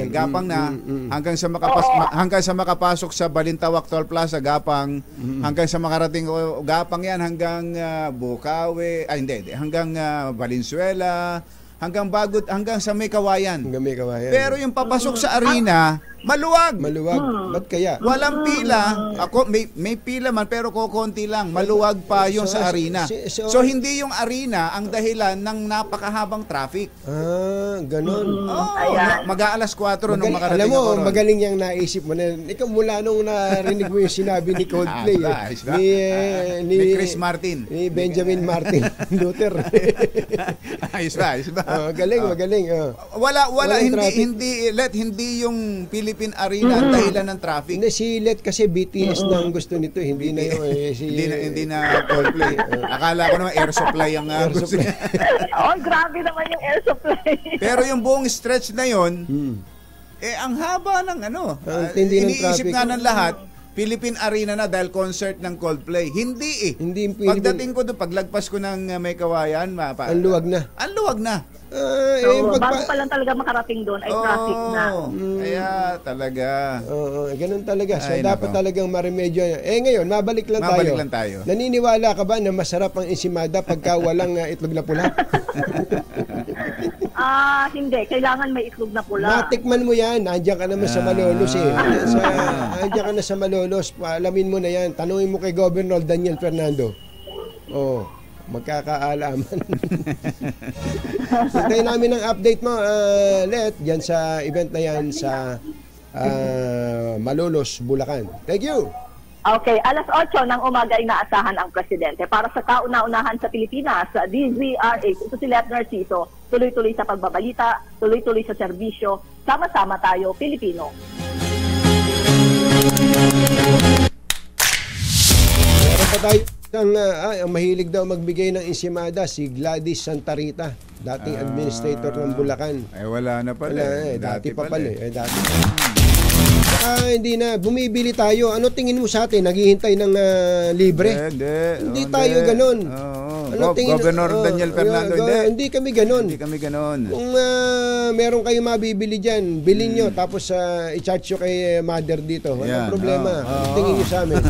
gapang na hanggang sa makapasok sa Balintawak Toll Plaza, gapang, hanggang sa makarating gapang yan hanggang Bukawi, hanggang Valenzuela, hanggang sa May Kawayan. Pero yung papasok sa arena, maluwag. Ba't kaya? Walang pila. Ako may pila man pero kokonti lang. Maluwag pa yung sa arena. So hindi yung arena ang dahilan ng napakahabang traffic. Ganun. Mag-aalas 4 nung makarating ako. Alam mo, magaling yung naisip mo na. Ikaw mula nung narinig mo yung sinabi ni Coldplay. Ni Chris Martin. Ni Benjamin Martin Luther. Ayos ba? Magaling. Hindi yung Philippine Arena ang dahilan ng traffic. Hindi, si Let kasi BTS na ang gusto nito. Hindi na yung hindi na Coldplay. Akala ko naman air supply ang gusto niya. Grabe naman yung air supply. Pero yung buong stretch na yon, ang haba ng iniisip nga ng lahat, Philippine Arena na dahil concert ng Coldplay. Hindi eh. Pagdating ko doon, paglagpas ko ng May Kawayan, ang luwag na. Bago pa lang talaga makarating doon ay traffic na. Kaya talaga. Ganun talaga. So dapat talagang maremedyo. Ngayon, mabalik lang tayo. Naniniwala ka ba na masarap ang ensimada pagka walang itlog na pula? Hindi. Kailangan may itlog na pula. Matikman mo yan. Nandiyan ka naman sa Malolos eh. Nandiyan ka na sa Malolos. Alamin mo na yan. Tanungin mo kay Governor Daniel Fernando. Magkakaalaman. Hintayin namin ang update mo, Let, dyan sa event na yan sa Malolos, Bulacan. Thank you! Okay, alas 8 ng umaga ay naasahan ang presidente para sa kauna-unahan sa Pilipinas, sa DZRH. Ito si Let Narciso, tuloy-tuloy sa pagbabalita, tuloy-tuloy sa serbisyo, sama-sama tayo, Pilipino. Meron pa tayo ang mahilig daw magbigay ng ensimada, si Gladys Santa Rita, dating administrator ng Bulacan. Wala na pala. Dati pa pala. Hindi na. Bumibili tayo. Ano tingin mo sa atin? Naghihintay ng libre? Hindi tayo ganun. Governor Daniel Fernando, hindi kami ganun. Kung meron kayo mabibili dyan, bilhin nyo. Tapos i-charge nyo kay mother dito. Walang problema. Tingin nyo sa amin.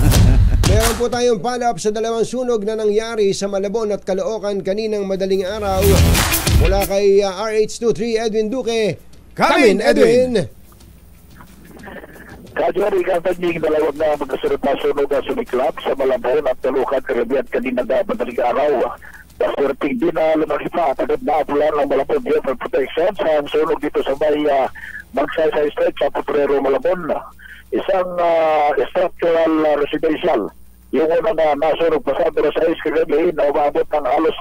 Meron po tayong follow-up sa dalawang sunog na nangyari sa Malabon at Caloocan kaninang madaling araw. Mula kay RH23 Edwin Duque. Come in, Edwin! Kajari kataging dalawang na magkasunod na sunog na sumiklap sa Malabon at Caloocan Caribbean kaninang madaling araw. Paswerting din na lumaki pa at agad na apulan ng Malabon River Protection sa sunog dito sa may Magsaysay Street sa Potrero, Malabon. Isang structural residential. Yung una na nasunog pasado sa kagabi na umabot ng halos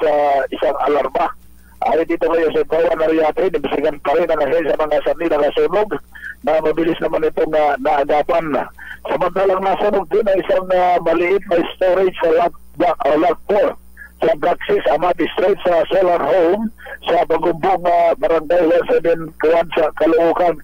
isang alarma. Ay dito kayo sa Bawa Nariate, nabisigan pa rin ang ahensya ng sanli na nasunog na mabilis naman itong naagapan. Samantalang nasunog din na isang maliit na storage sa lot 4 sa Block 6 Amati Street sa Solar Home sa Bagumbong Barangay 7 Kuwan sa Caloocan.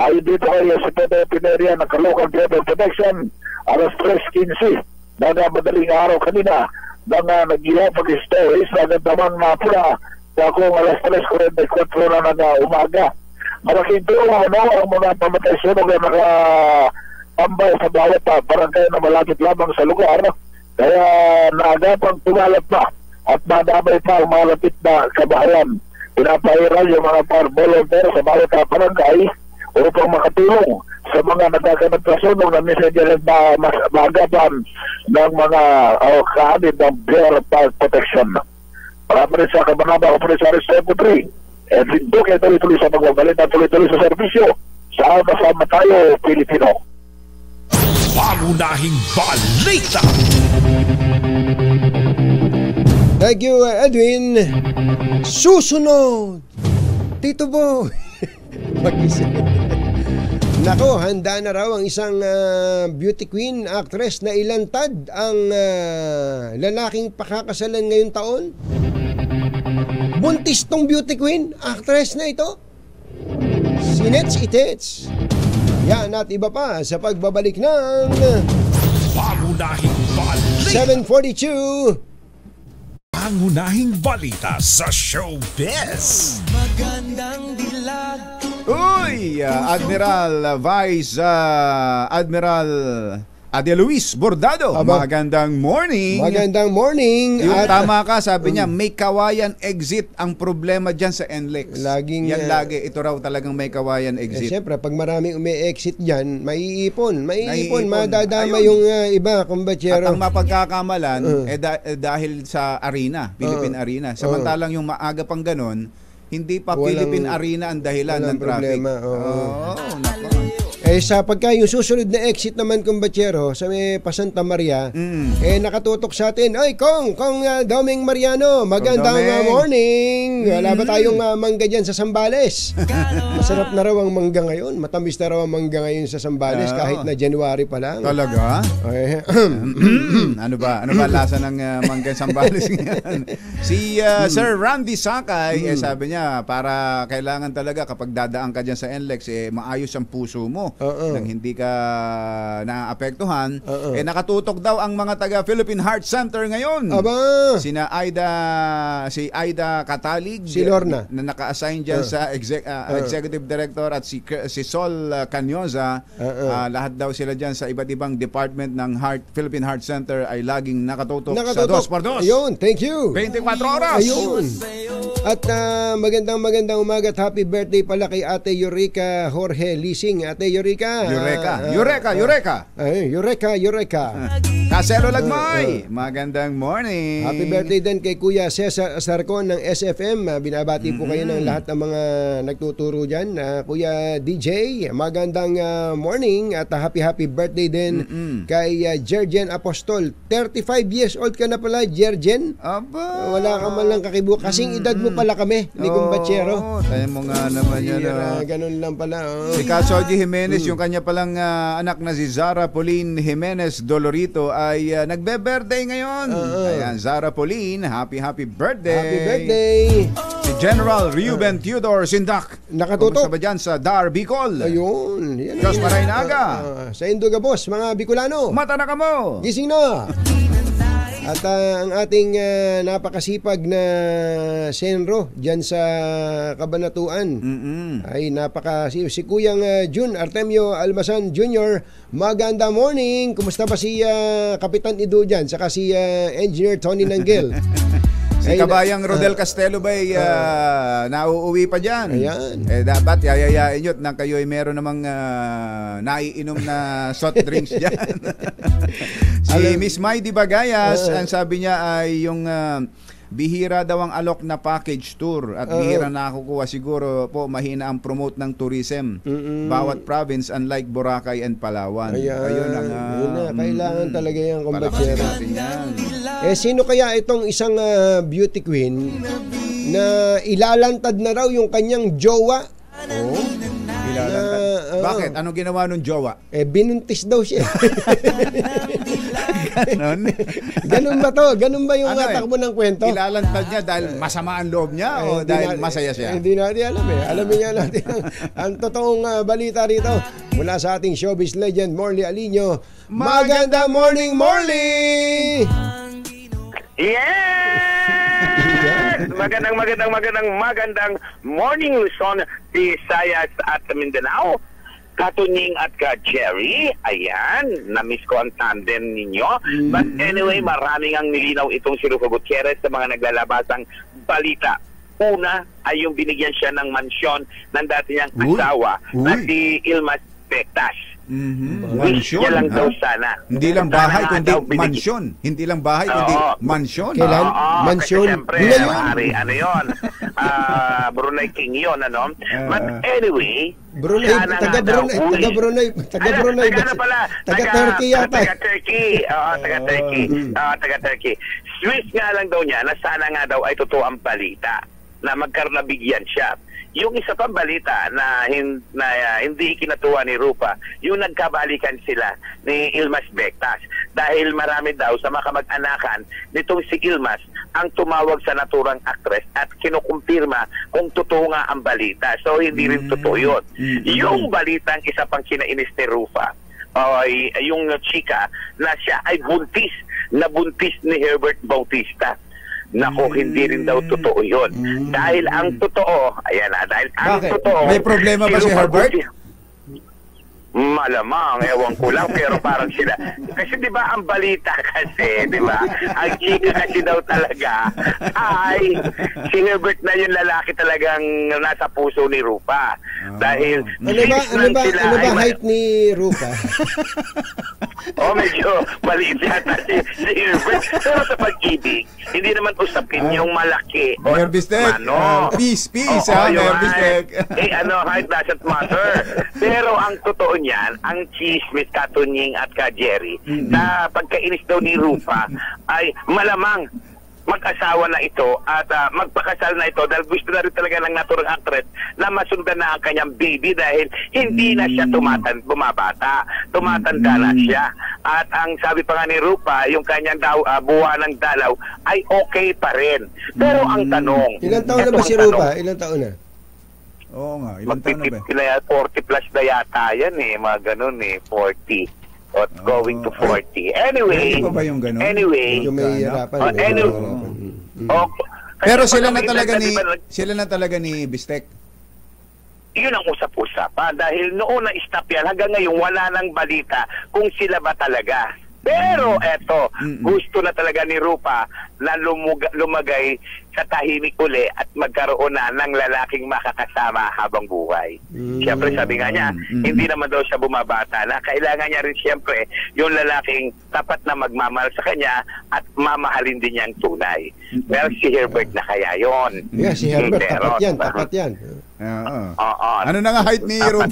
Ay dito kayo sa Pepe Pineria ng Caloocan River Protection alas 3:15 na madaling araw kanina na nag-iwa pag-storage na gandamang pula sa kung alas 3:44 na ng umaga. Malaking tulong ang mga pamatay sunog na nakatambay sa bawat barangay na malapit lamang sa lugar. Kaya naagapang tumalap pa at madamay pa ang malapit na kabahayan. Pinapairal yung mga volunteer sa bawat barangay upang makatulong sa mga nagkakanap na sunog na messenger na magapan ng mga kaanib ng Bureau of Fire Protection. Marami rin sa Kabanaba Operation 73. Edwin Duque, tuloy-tuloy sa pagbabalita, tuloy-tuloy sa serbisyo. Sama tayo, Pilipino. Pangunahing balita. Thank you, Edwin. Susunod, Tito Bo. Mag-isip. Nako, handa na raw ang isang beauty queen actress na ilantad ang lalaking pakakasalan ngayong taon. Buntis tong beauty queen actress na ito. Sinets itets. Yan at iba pa sa pagbabalik ng Pangunahing balita. 7:42. Pangunahing balita sa showbiz. Magandang dilag. Uy, Admiral Vice Admiral Adia Luis Bordado. Magandang morning. Magandang morning. Yung tama ka, sabi niya, may kawayan exit ang problema dyan sa NLEX. Laging, lagi. Ito raw talagang may kawayan exit. Siyempre, pag maraming umi-exit dyan, maiipon, madadama yung iba, kumbatsero. At ang mapagkakamalan, dahil sa arena, Philippine Arena. Samantalang yung maaga pang ganon, hindi pa Philippine Arena ang dahilan ng traffic. Nako. Sa pagka yung susunod na exit naman, kumbatsero, sa may Pasanta Maria, nakatutok sa atin, ay, Kong Doming Mariano, magandang morning. Wala ba tayong mangga dyan sa Sambales? Masarap na raw ang mangga ngayon. Matamis na raw ang mangga ngayon sa Sambales kahit na January pa lang. Talaga? Ano ba lasa ng mangga Sambales ngayon? Si Sir Randy Sakay, sabi niya, para kailangan talaga kapag dadaan ka dyan sa NLEX, maayos ang puso mo. Nang hindi ka naapektuhan, nakatutok daw ang mga taga Philippine Heart Center ngayon. Si Aida Katalig, si Lorna na naka-assign dyan sa Executive Director, at si Sol Canyoza. Lahat daw sila dyan sa iba't ibang department ng Philippine Heart Center ay laging nakatutok sa 2x2. Ayun, thank you. 24 oras. Ayun. At magandang umaga at happy birthday pala kay Ate Eureka Jorge Lising. Ate Eureka. Eureka. Kaselo Lagmay. Magandang morning. Happy birthday din kay Kuya Cesar Sarcon ng SFM. Binabati po kayo ng lahat ng mga nagtuturo dyan. Kuya DJ, magandang morning at happy birthday din kay Jerjen Apostol. 35 years old ka na pala, Jerjen. Aba. Wala ka man lang kakibo. Kasing edad mo pala kami, ni Kumbatsero. Tayo mo nga naman yan. Ganun lang pala. Si Kasoji Jimenez, yung kanya palang anak na si Zara Pauline Jimenez Dolorito ay nagbe-birthday ngayon. Ayan, Zara Pauline, happy birthday. Happy birthday. Si General Ruben Theodore Sindak. Nakatutok. Kamusta ba dyan sa Dar Bicol? Ayun. Diyos maray na aga. Sa Induga Boss, mga Bicolano. Mata na ka mo. Gising na. At ang ating napakasipag na senro dyan sa Kabanatuan ay napakasipag. Si Kuyang Jun Artemio Almasan Jr., maganda morning. Kumusta ba si Kapitan Ido dyan? Saka si Engineer Tony Nanggel. Si Kabayang Rodel Castelo ba'y nauuwi pa dyan? Ayan. Dapat yayayain nyo nang kayo ay meron namang naiinom na soft drinks dyan. Si Miss Maidi Bagayas, ang sabi niya ay yung bihira daw ang alok na package tour at bihira nakukuha. Siguro po mahina ang promote ng tourism. Bawat province, unlike Boracay and Palawan. Ayun ang kailangan talaga yan, kumbatsero. Yan. Sino kaya itong isang beauty queen na ilalantad na raw yung kanyang jowa? Bakit? Anong ginawa nung jowa? Binuntis daw siya. Ganon? Ganun ba to? Ganun ba yung takbo ng kwento? Ilalantad niya dahil masama ang loob niya o dahil masaya siya? Hindi natin alam Alamin niya natin ang totoong balita rito mula sa ating showbiz legend Morley Alinio. Maganda morning, Morley! Yes! Magandang morning, Luzon, Visayas at Mindanao. Katunying at ka Jerry, ayan, na-miss ko ang tandem ninyo. But anyway, maraming ang nilinaw itong si Rufa Gutierrez sa mga naglalabasang balita. Una ay yung binigyan siya ng mansyon ng dati niyang asawa na si Ilma Pectas. Wish niya lang daw sana. Hindi lang bahay, kundi mansyon. Hindi lang bahay, kundi mansyon. Kailan? Mansyon? Siyempre, ano yun? Brunei King yun, ano? But anyway, Brunei, taga-Brunei. Taga-Turkey yata. Taga-Turkey. Taga-Turkey. Swiss nga lang daw niya na sana nga daw ay totoo ang balita na magkarnabigyan siya. Yung isa pang balita na hindi kinatuwa ni Rupa, yung nagkabalikan sila ni Ilmas Bectas. Dahil marami daw sa mga kamag-anakan nitong si Ilmas ang tumawag sa naturang actress at kinukumpirma kung totoo nga ang balita. So hindi rin totoo yun. Yung balitang isa pang kinainis ni Rupa, ay yung chika na siya ay buntis ni Herbert Bautista. Nako, hindi rin daw totoo yun. Dahil ang totoo, totoo... May problema ba si Herbert? Malamang, ewan ko lang, pero parang sila. Kasi di ba ang balita kasi, di ba? Ang chika kasi daw talaga ay si Herbert na yung lalaki talagang nasa puso ni Rupa. Dahil ano ba height ni Rupa? Medyo maliit yata si Herbert. Pero sa pag-ibig, hindi naman usapin yung malaki. Mayor Bistek, peace, Mayor Bistek. Height doesn't matter. Pero ang totoo niyan, ang chismis Katunying at ka Jerry, na pagkainis daw ni Rupa, ay malamang mag-asawa na ito at magpakasal na ito dahil gusto na rin talaga ng naturang actress na masundan na ang kanyang baby dahil hindi na siya bumabata. Tumatanda na siya. At ang sabi pa nga ni Rupa, yung kanyang buwa ng dalaw ay okay pa rin. Pero ang tanong... Ilang taon na ba si Rupa? Ilang taon na? Oo nga, ilang taon na ba? 40 plus na yata yan mga ganun 40. Or going to 40. Anyway, ba yung ganun? Pero sila na talaga ni Bistek. Yun ang usap-usapan dahil noon na stop yan hanggang ngayon wala nang balita kung sila ba talaga. Pero eto, gusto na talaga ni Rupa na lumagay sa tahimik uli at magkaroon na ng lalaking makakasama habang buhay. Siyempre sabi nga niya, hindi naman daw siya bumabata na kailangan niya rin siyempre yung lalaking tapat na magmamahal sa kanya at mamahalin din niyang tunay. Pero si Herbert na kaya yon. Yeah, si Herbert, tapat yan. Ano na nga height ni Rupa?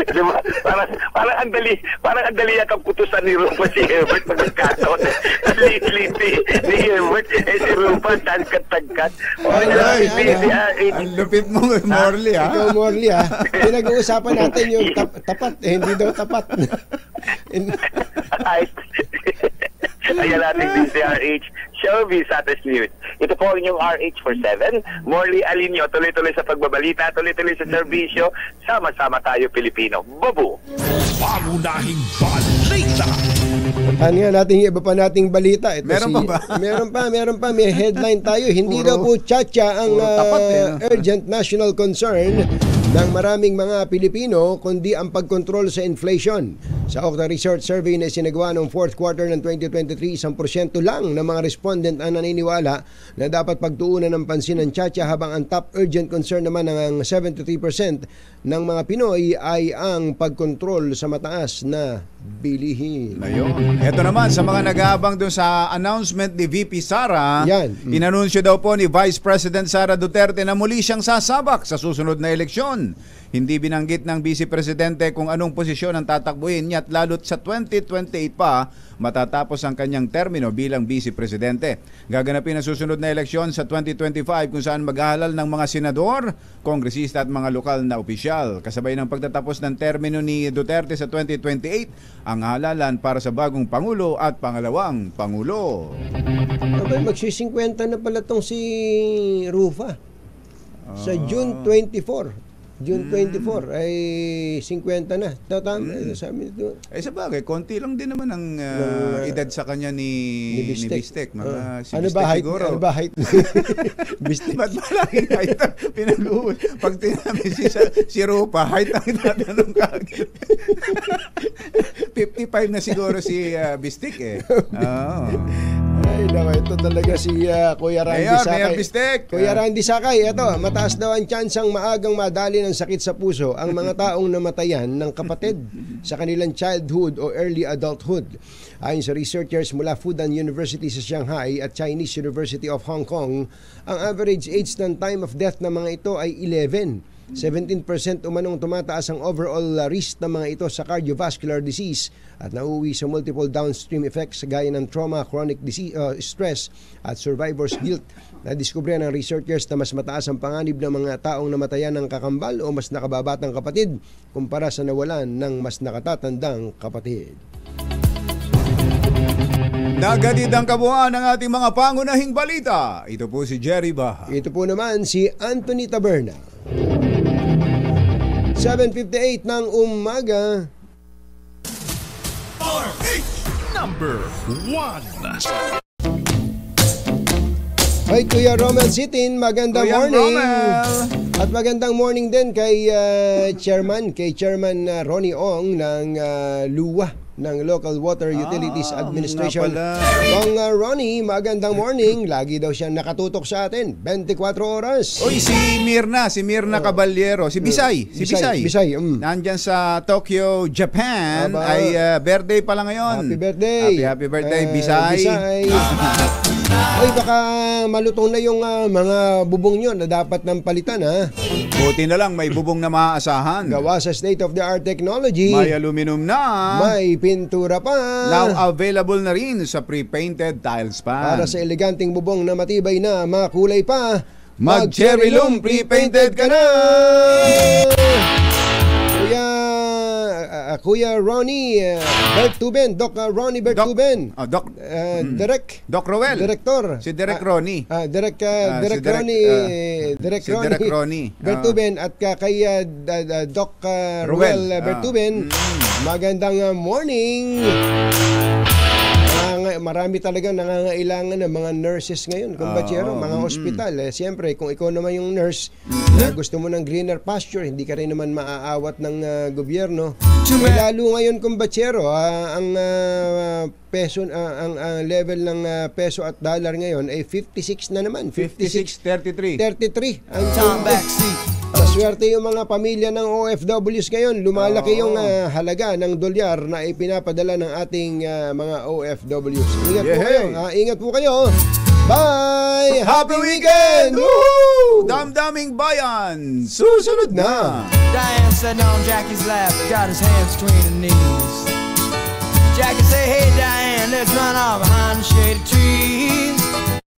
Diba? Parang ang dali yakang kutusan ni Rupa si Herbert pag nagkataon. Liti ni Herbert si Rupa tagkat-tagkat. Ang lupit mo, Morley ha? Ikaw, Morley ha? Pinag-uusapan natin yung tapat, hindi daw tapat. Ayan natin DCRH Showbiz Status News. Ito po ang inyong RH for 7. Morley Alinio, tuloy-tuloy sa pagbabalita, tuloy-tuloy sa serbisyo. Sama-sama tayo Pilipino. Babu! Pangunahing balita! Ano nga natin iba pa nating balita? Ito meron pa ba? Meron pa. May headline tayo. Hindi daw po tsa-tsa ang urgent national concern ng maraming mga Pilipino kundi ang pagkontrol sa inflation. Sa Okta Research Survey na isinagawa noong 4th quarter ng 2023, 1% lang ng mga respondent ang naniniwala na dapat pagtuunan ng pansin ng tsa-tsa habang ang top urgent concern naman ng 73% ng mga Pinoy ay ang pagkontrol sa mataas na bilihin. Ayun. Ito naman sa mga nag-aabang doon sa announcement ni VP Sara, inanunsyo daw po ni Vice President Sara Duterte na muli siyang sasabak sa susunod na eleksyon. Hindi binanggit ng Vice Presidente kung anong posisyon ang tatakbuhin niya at lalo't sa 2028 pa matatapos ang kanyang termino bilang Vice Presidente. Gaganapin ang susunod na eleksyon sa 2025 kung saan maghahalal ng mga senador, kongresista at mga lokal na opisyal. Kasabay ng pagtatapos ng termino ni Duterte sa 2028, ang halalan para sa bagong Pangulo at pangalawang Pangulo. Magsi-50 na pala tong si Rufa. Sa June 24 ay 50 na. Sabi nito. Sa bagay, konti lang din naman ang edad sa kanya ni Bistek. Ano ba height? Bistek. Ba't malaki height? Pinag-uwi. Pag tinamin si Rupa, height ang tatanong kagad. 55 na siguro si Bistek Ay, naman, ito talaga si Kuya Randy Sakay. Mayor Bistek. Kuya Randy Sakay, ito, mataas daw ang tsansang maagang madali ng ng sakit sa puso ang mga taong namatayan ng kapatid sa kanilang childhood o early adulthood. Ayon sa researchers mula Fudan University sa Shanghai at Chinese University of Hong Kong, ang average age ng time of death ng mga ito ay 11. 17% umanong tumataas ang overall risk ng mga ito sa cardiovascular disease at nauuwi sa multiple downstream effects gaya ng trauma, chronic disease, stress at survivor's guilt. Nadiskubre ng researchers na mas mataas ang panganib ng mga taong namatayan ng kakambal o mas nakababatang kapatid kumpara sa nawalan ng mas nakatatandang kapatid. Nagatid ang kabuuan ng ating mga pangunahing balita. Ito po si Jerry Baha. Ito po naman si Anthony Taberna. 7:58 ng umaga. Number 1. Hey, Kuya Romel Sitin, magandang Kuya morning. Romel. At magandang morning din kay Chairman Ronnie Ong ng LUWA ng Local Water Utilities Administration. Kung Ronnie, magandang morning. Lagi daw siyang nakatutok sa atin. 24 oras. Uy, si Mirna Caballero. Si Bisay. Bisay. Nandyan sa Tokyo, Japan. Ay birthday pala ngayon. Happy birthday. Happy birthday, Bisay. Uy, baka malutong na yung mga bubong nyo na dapat ng palitan, ha? Buti na lang, may bubong na maaasahan. Gawa sa state-of-the-art technology. May aluminum na. May pintura pa. Now available na rin sa pre-painted tiles pa. Para sa eleganting bubong na matibay na makulay pa, mag-cherry loom pre-painted ka na! Kuya Ronnie Bertuben, Doc Ronnie Bertuben. Doc Roel. Director. Si Direk Ronnie. Direk Ronnie Bertuben at kay Doc Roel Bertuben. Magandang morning. Marami talagang nangangailangan ng mga nurses ngayon, kumbatsero, mga ospital. Siyempre, kung ikaw naman yung nurse na gusto mo ng greener pasture, hindi ka rin naman maaawat ng gobyerno. Lalo ngayon, kumbatsero, ang peso, ang level ng peso at dollar ngayon ay 56 na naman. 56.33. 33. Maswerte yung mga pamilya ng OFWs ngayon. Lumalaki yung halaga ng dolyar na ipinapadala ng ating mga OFWs. Ingat po kayo. Ingat po kayo. Bye! Happy weekend! Woohoo! Damdaming bayan! Susunod na! Diane sitting on Jackie's lap, got his hands between her knees. Jackie say, hey Diane, let's run off behind the shady trees.